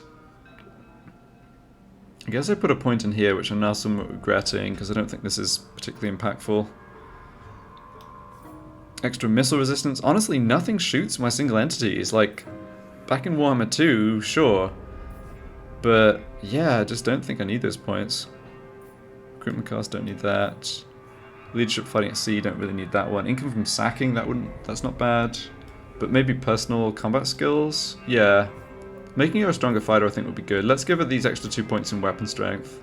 I guess I put a point in here, which I'm now somewhat regretting, because I don't think this is particularly impactful. Extra missile resistance. Honestly, nothing shoots my single entities. Like, back in Warhammer 2, sure. But, yeah, I just don't think I need those points. Recruitment cost, don't need that. Leadership fighting at sea, don't really need that one. Income from sacking, that's not bad. But maybe personal combat skills? Yeah. Making her a stronger fighter I think would be good. Let's give her these extra 2 points in weapon strength.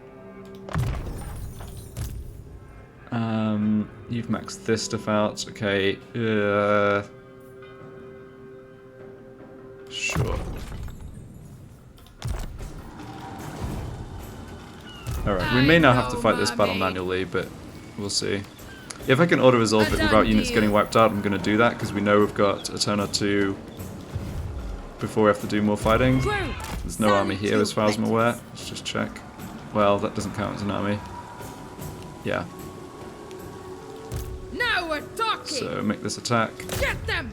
You've maxed this stuff out. Okay. Sure. Alright, we may now have to fight this battle manually, but we'll see. If I can auto-resolve it without units getting wiped out, I'm going to do that, because we know we've got a turn or two before we have to do more fighting. There's no army here as far as I'm aware. Let's just check. Well, that doesn't count as an army. Yeah. Now we're talking. So make this attack. Get them.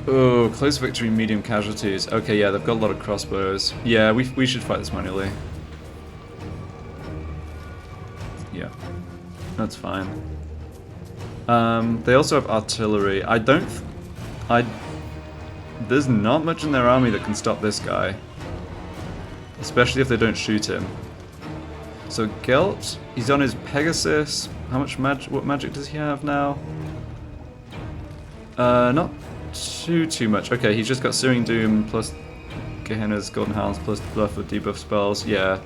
Oh, close victory, medium casualties. Okay, yeah, they've got a lot of crossbows. Yeah, we should fight this manually. Yeah, that's fine. They also have artillery. There's not much in their army that can stop this guy. Especially if they don't shoot him. So Gelt, he's on his Pegasus. How much what magic does he have now? Not too much. Okay, he's just got Searing Doom plus Gehenna's Golden Hounds plus buff with debuff spells. Yeah.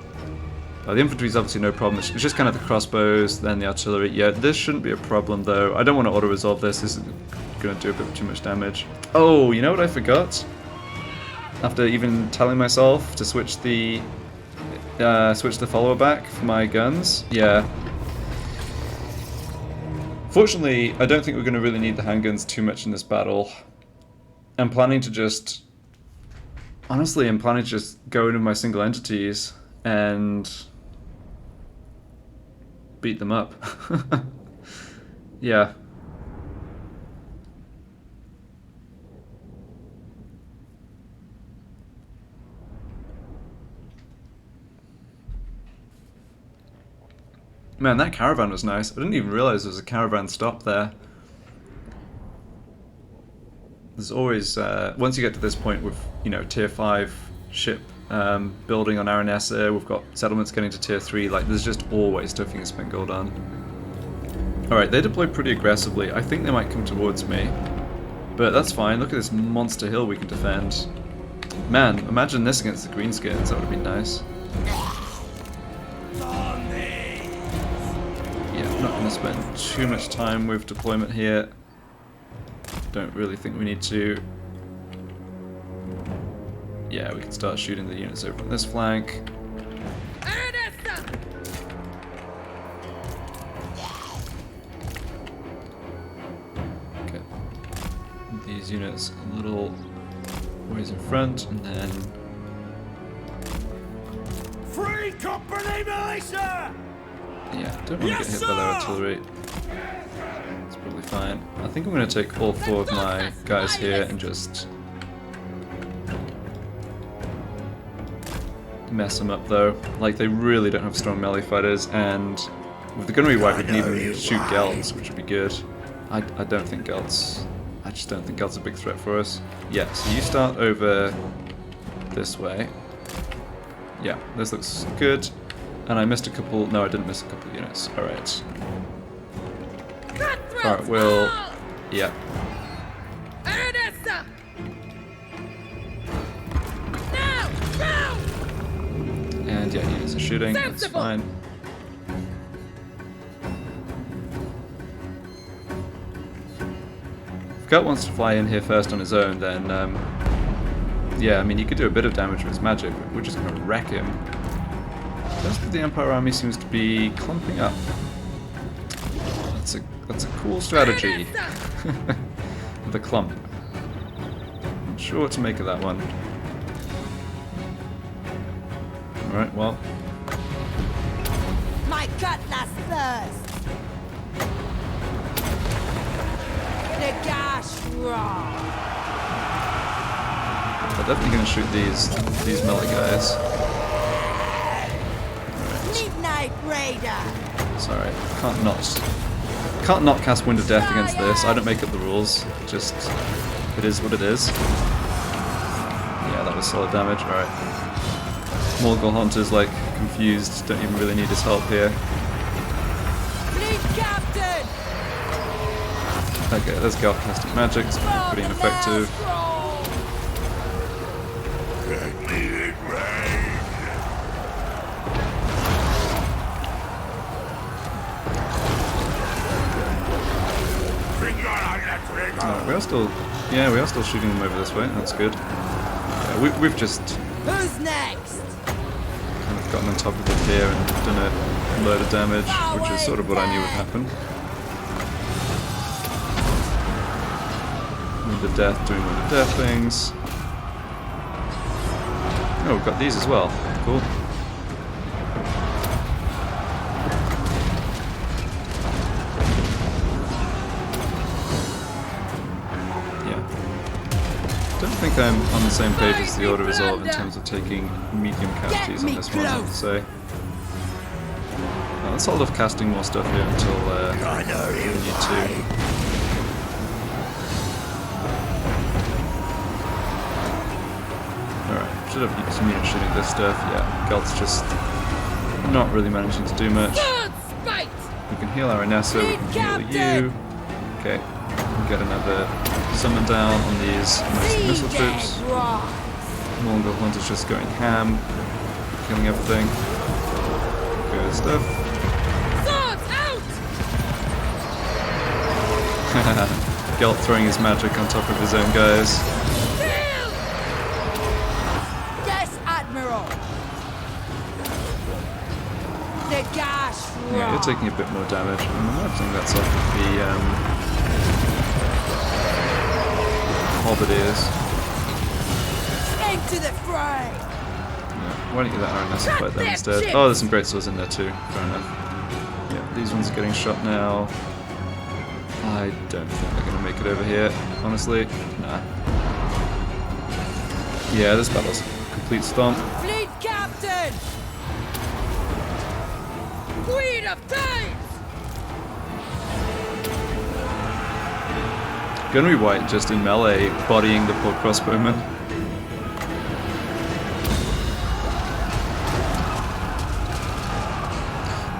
The infantry's obviously no problem. It's just kind of the crossbows, then the artillery. Yeah, this shouldn't be a problem though. I don't want to auto-resolve this. This is going to do a bit too much damage. Oh, you know what I forgot? After even telling myself to switch the follower back for my guns. Yeah. Fortunately, I don't think we're going to really need the handguns too much in this battle. I'm planning to just... Honestly, I'm planning to just go into my single entities and beat them up. Yeah. Man, that caravan was nice. I didn't even realize there was a caravan stop there. There's always, once you get to this point with, you know, tier 5 ship building on Aranessa, we've got settlements getting to tier 3, like there's just always stuff you can spend gold on. Alright, they deploy pretty aggressively. I think they might come towards me. But that's fine, look at this monster hill we can defend. Man, imagine this against the greenskins, that would be nice. Yeah, I'm not going to spend too much time with deployment here. Don't really think we need to. Yeah, we can start shooting the units over on this flank. Okay. These units a little ways in front, and then Free company militia! Yeah, don't want to get hit by their artillery. It's probably fine. I think I'm going to take all 4 of my guys here and just mess them up though. Like, they really don't have strong melee fighters, and with the gunnery wipe we can even shoot Gelts, which would be good. I don't think Gelts... I just don't think Gelts are a big threat for us. Yeah, so you start over this way. Yeah, this looks good. And I missed a couple... No, I didn't miss a couple units. Alright. Alright, we'll... Yeah. Aranessa! Now! And yeah, units are shooting. That's Sensible. fine. If Gelt wants to fly in here first on his own, then... yeah, I mean, you could do a bit of damage with his magic, but we're just going to wreck him. The rest of the Empire army seems to be clumping up. That's a cool strategy. The clump. Not sure what to make of that one. Alright, well. My cutlass thirst. The gash raw. I'm definitely going to shoot these melee guys. Midnight Raider. Sorry, can't not cast Wind of Death against this. I don't make up the rules. Just it is what it is. Yeah, that was solid damage. All right. Morgul Hunter's like confused. Don't even really need his help here. Fleet Captain. Okay, there's Gelt casting magic. It's gonna be pretty ineffective. We are still shooting them over this way. That's good. Yeah, we've just Who's next? kind of gotten on top of it here and done a load of damage, which is sort of what I knew would happen. Wind of Death doing Wind of Death things. Oh, we've got these as well. Cool. I don't think I'm on the same page as the Order Resolve in terms of taking medium casualties on this one, I have to say. Let's hold off casting more stuff here until we need to. Alright, should have some units shooting this stuff. Yeah, Gelt's just not really managing to do much. We can heal Aranessa, we can heal you. Okay, get another summon down on these missile troops. Morgul Hunter's just going ham, killing everything. Good stuff. Gelt throwing his magic on top of his own guys. Yes, Admiral. The gash Yeah, you're taking a bit more damage. I'm imagining that's off of the Halberdiers. into the fray. Yeah, why don't you let Aranessa fight them instead? Oh, there's some great swords in there too. Fair enough. Yeah, these ones are getting shot now. I don't think they're going to make it over here, honestly. Nah. Yeah, this battle's a complete stomp. Fleet Captain. Queen of Tides! Gunnery White just in melee, bodying the poor crossbowman.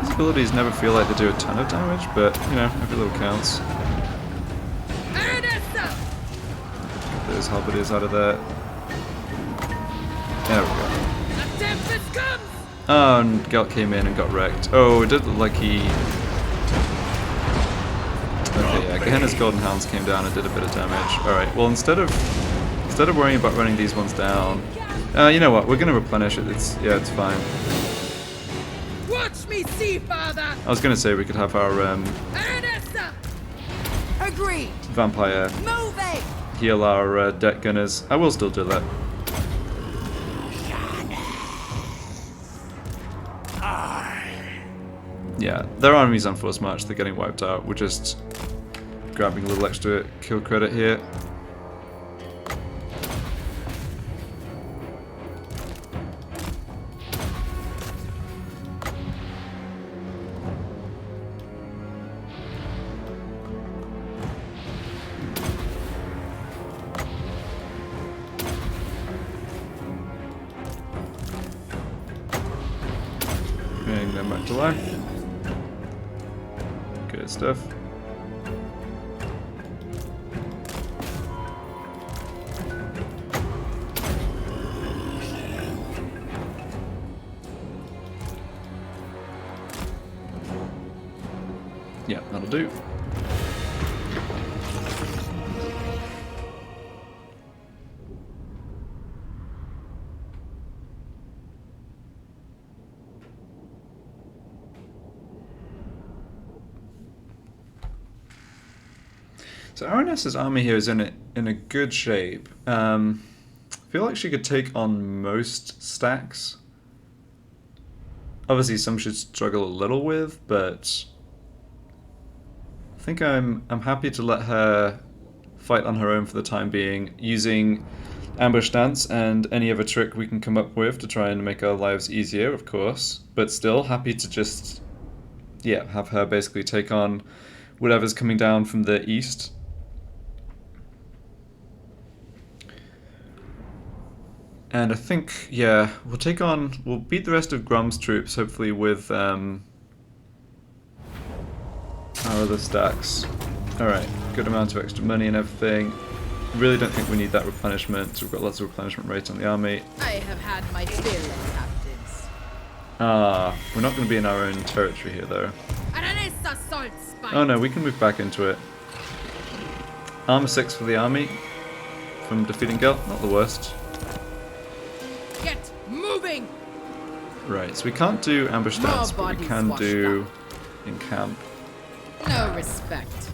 These abilities never feel like they do a ton of damage, but, you know, every little counts. Aranessa! Get those halberdiers out of there. There we go. The tempest comes! Oh, and Gelt came in and got wrecked. Oh, it did look like he... Okay, yeah, Gehenna's Golden Hounds came down and did a bit of damage. Alright, well instead of worrying about running these ones down... you know what, we're gonna replenish it, it's fine. Watch me see, father! I was gonna say we could have our Aranessa! Agreed. vampire Moving. heal our deck gunners. I will still do that. Yeah, their army's on force march, they're getting wiped out. We're just grabbing a little extra kill credit here. Bring them back to life. Good stuff. Yeah, that'll do. So Aranessa's army here is in a good shape. I feel like she could take on most stacks. Obviously, some should struggle a little with, but I think I'm happy to let her fight on her own for the time being, using ambush stance and any other trick we can come up with to try and make our lives easier, of course. But still, happy to just, yeah, have her basically take on whatever's coming down from the east. And I think, yeah, we'll beat the rest of Grom's troops, hopefully with our other stacks. Alright, good amount of extra money and everything. Really don't think we need that replenishment, so we've got lots of replenishment rate on the army. I have had my fill of captains. We're not going to be in our own territory here, though. Aranessa Saltspite. Oh no, we can move back into it. Armor 6 for the army from defeating Gelt, not the worst. Get moving. Right, so we can't do ambush stance, but we bodies can washed do in camp. No respect.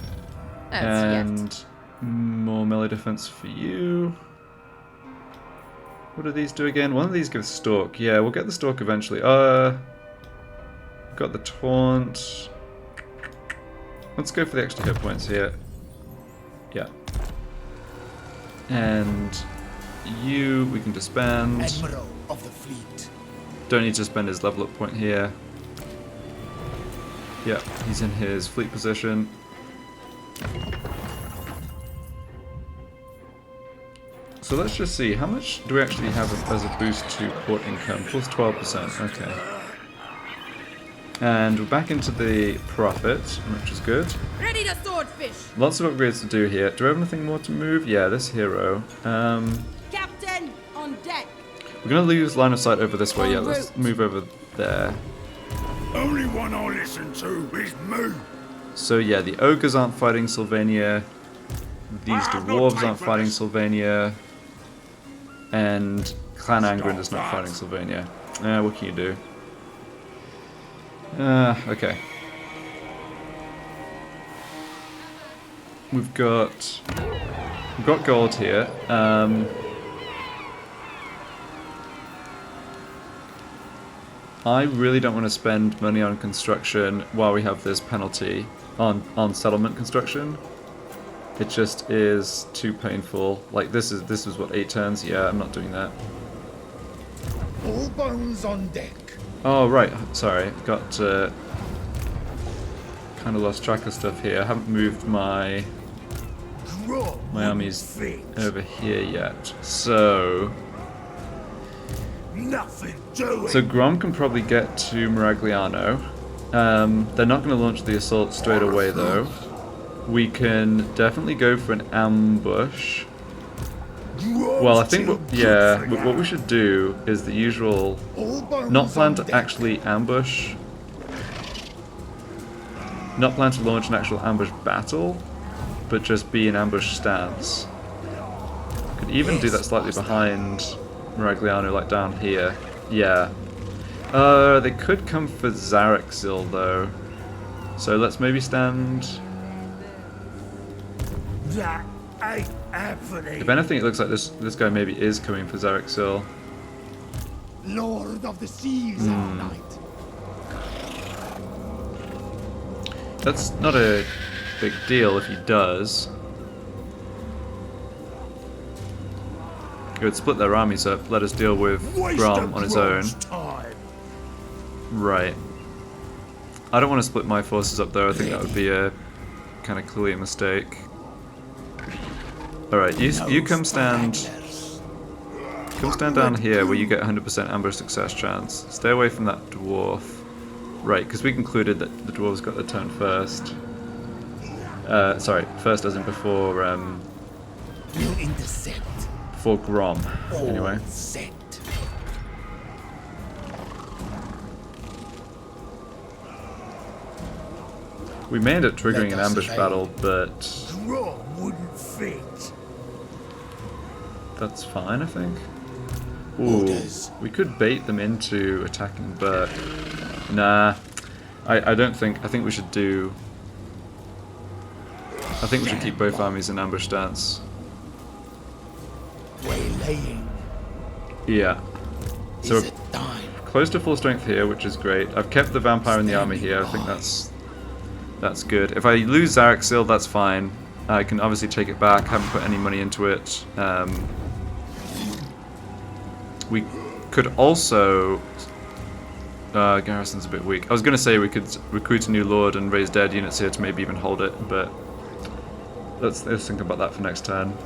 As And more melee defense for you. What do these do again? One of these gives stalk. Yeah, we'll get the stalk eventually. Got the taunt. Let's go for the extra hit points here. Yeah. And you, we can disband. Admiral of the fleet. Don't need to spend his level up point here. Yeah, he's in his fleet position. So let's just see, how much do we actually have as a boost to port income? Plus 12%, okay. And we're back into the profit, which is good. Ready to swordfish. Lots of upgrades to do here. Do I have anything more to move? Yeah, this hero. Captain, on deck. We're going to lose line of sight over this way. Yeah, let's move over there. Only one I listen to is me. So yeah, the ogres aren't fighting Sylvania. These dwarves aren't fighting Sylvania. And Clan Angren is not fighting Sylvania. What can you do? Okay. We've got gold here. I really don't want to spend money on construction while we have this penalty on settlement construction. It just is too painful. Like this is what, 8 turns? Yeah, I'm not doing that. All bones on deck. Oh right, sorry, got kind of lost track of stuff here. I haven't moved my armies over here yet. So Nothing doing. So Grom can probably get to Miragliano. They're not going to launch the assault straight away though. We can definitely go for an ambush. Well, I think what we should do is the usual, not plan to actually ambush, not plan to launch an actual ambush battle, but just be in ambush stance. Could even do that slightly behind Miragliano, like down here. Yeah. They could come for Zarexil though. So let's maybe stand. That ain't happening. If anything, it looks like this guy maybe is coming for Zarexil. Lord of the Seas all night. That's not a big deal if he does. He would split their armies up, let us deal with Waste Grom of on his own. Grom's time. Right. I don't want to split my forces up there. I think that would be a kind of clearly a mistake. Alright, you come stand down here where you get 100% ambush success chance. Stay away from that dwarf. Right, because we concluded that the dwarves got the turn first. Sorry, first as in before We'll intercept. before Grom. Anyway. All set. We may end up triggering an Let us ambush obey. battle, but Grom wouldn't fit. that's fine, I think. Ooh, Orders. we could bait them into attacking Burke. Nah, I don't think. I think we should do. I think we should keep both armies in ambush stance. Waylaying Yeah. So is we're a dime. close to full strength here, which is great. I've kept the vampire in the army here. I think that's good. If I lose Zaraxil, that's fine. I can obviously take it back. Haven't put any money into it. We could also. Garrison's a bit weak. I was going to say we could recruit a new lord and raise dead units here to maybe even hold it, but let's think about that for next turn.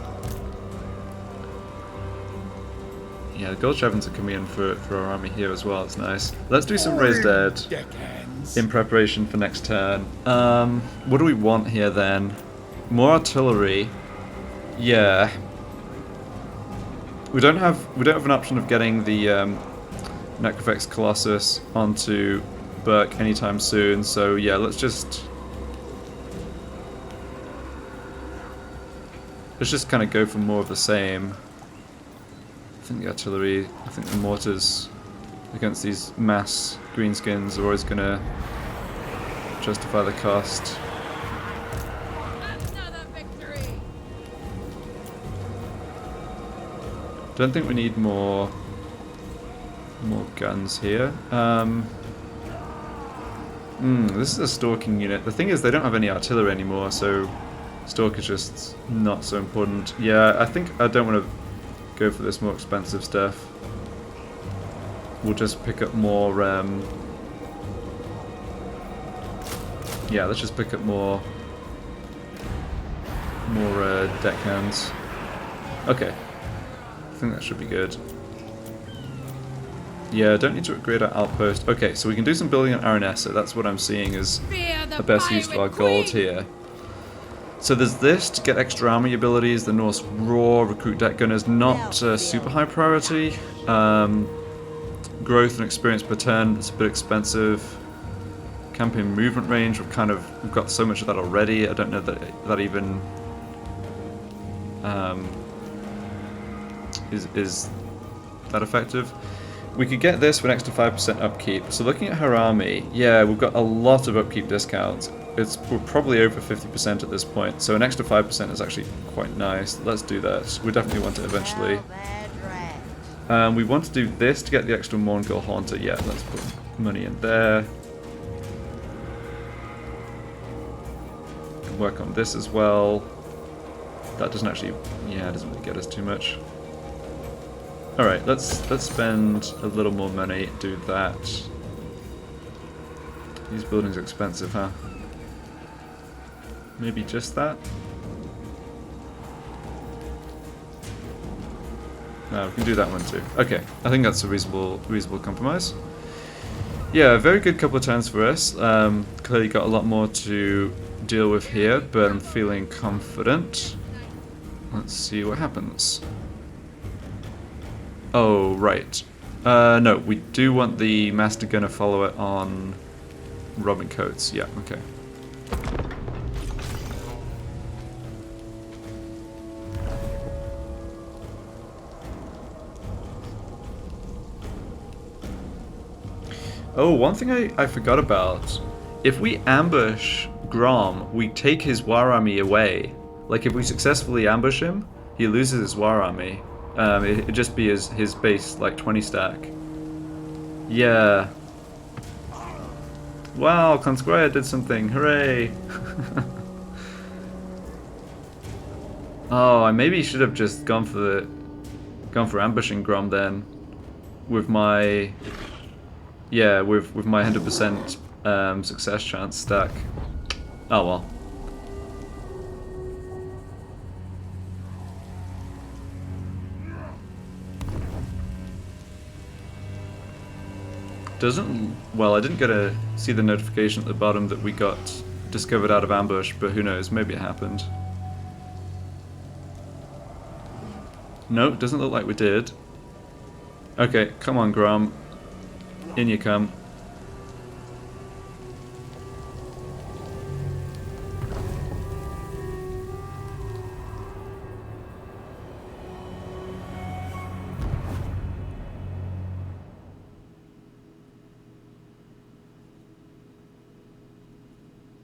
Yeah, the gold Shevens are coming in for our army here as well. It's nice. Let's do some raise dead Deckhands. in preparation for next turn. What do we want here then? More artillery. Yeah. We don't have an option of getting the Necrofex Colossus onto Burke anytime soon, so yeah, let's just kind of go for more of the same. I think the artillery, I think the mortars against these mass greenskins are always gonna justify the cost. Another victory. Don't think we need more guns here. This is a stalking unit. The thing is, they don't have any artillery anymore, so stalk is just not so important. Yeah, I think I don't want to go for this more expensive stuff. We'll just pick up more. Yeah, let's just pick up more deckhands. Okay, I think that should be good. Yeah, don't need to upgrade our outpost. Okay, so we can do some building on Aranessa. That's what I'm seeing as Fear the best use of our gold here. So there's this to get extra army abilities. The Norse Roar, recruit deck gunners, not super high priority. Growth and experience per turn, it's a bit expensive. Campaign movement range, we've got so much of that already. I don't know that even is that effective. We could get this for an extra 5% upkeep. So looking at her army, yeah, we've got a lot of upkeep discounts. We're probably over 50% at this point, so an extra 5% is actually quite nice. Let's do that. We definitely want it eventually. We want to do this to get the extra Morngul Haunter. Yeah, let's put money in there. Work on this as well. That doesn't actually, yeah, it doesn't really get us too much. Alright, let's spend a little more money, do that. These buildings are expensive, huh? Maybe just that? No, we can do that one too. Okay, I think that's a reasonable compromise. Yeah, a very good couple of turns for us. Clearly got a lot more to deal with here, but I'm feeling confident. Let's see what happens. Oh, right. No, we do want the Master Gunner follower on Robin Coates. Yeah, okay. Oh, one thing I forgot about. If we ambush Grom, we take his war army away. Like, if we successfully ambush him, he loses his war army. It'd just be his base, like, 20 stack. Yeah. Wow, Conscrire did something. Hooray! Oh, I maybe should have just gone for ambushing Grom then, with my with my 100% success chance stack. Oh well. Well, I didn't get to see the notification at the bottom that we got discovered out of ambush, but who knows, maybe it happened. No, doesn't look like we did. Okay, come on, Grom. In you come.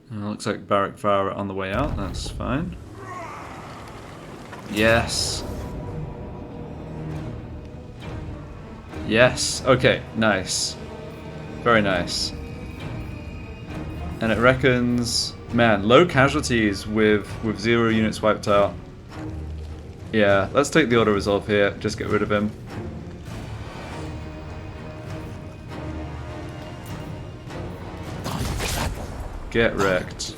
Looks like Barrack Vara on the way out, that's fine. Yes! Yes! Okay, nice. Very nice. And it reckons... Man, low casualties with 0 units wiped out. Yeah, let's take the auto resolve here, just get rid of him. Get wrecked.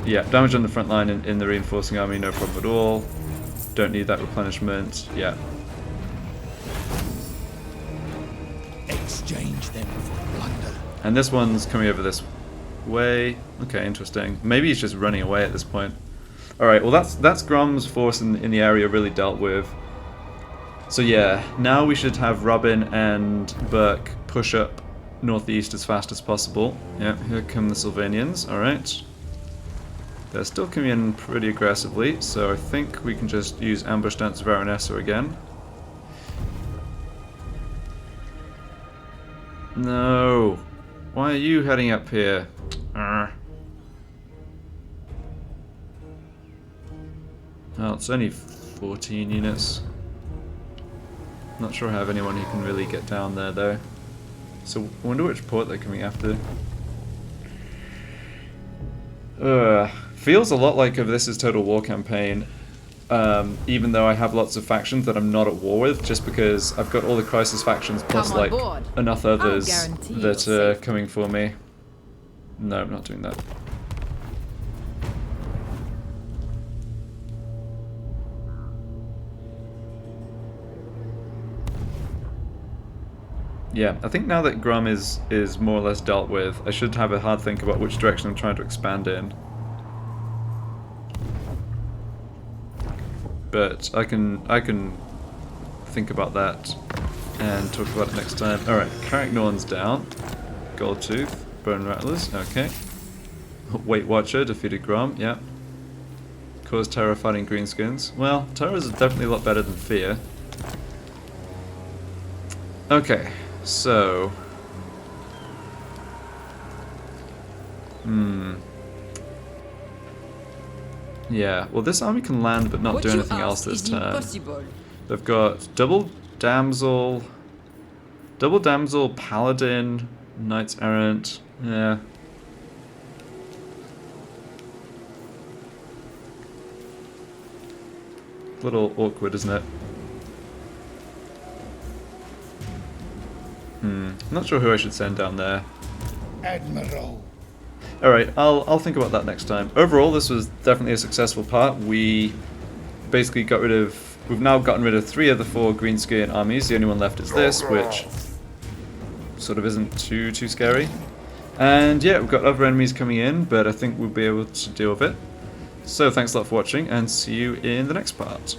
Yeah, damage on the front line in the reinforcing army, no problem at all. Don't need that replenishment. Yeah. Exchange them for plunder. And this one's coming over this way. Okay, interesting. Maybe he's just running away at this point. Alright, well that's Grom's force in the area really dealt with. So yeah, now we should have Robin and Burke push up northeast as fast as possible. Yeah, here come the Sylvanians. Alright. They're still coming in pretty aggressively, so I think we can just use Ambush Dance of Aranessa again. No! Why are you heading up here? Well, it's only 14 units. Not sure I have anyone who can really get down there though. So I wonder which port they're coming after. Feels a lot like if this is Total War campaign, even though I have lots of factions that I'm not at war with, just because I've got all the Crisis factions plus Come on like board. enough others guarantee that your are coming for me. No, I'm not doing that. Yeah, I think now that Grom is more or less dealt with, I should have a hard think about which direction I'm trying to expand in. But I can think about that and talk about it next time. Alright, Carricknorn's down. Goldtooth, Bone Rattlers, okay. Weight Watcher defeated Grom, yeah. Caused terror fighting Greenskins. Well, terror is definitely a lot better than fear. Okay. So, yeah, well this army can land but not do anything else this turn. They've got double damsel, paladin, knights errant, yeah. A little awkward, isn't it? I'm not sure who I should send down there. Admiral. Alright, I'll think about that next time. Overall, this was definitely a successful part. We basically we've now gotten rid of 3 of the 4 greenskin armies. The only one left is this, which sort of isn't too scary. And yeah, we've got other enemies coming in, but I think we'll be able to deal with it. So thanks a lot for watching, and see you in the next part.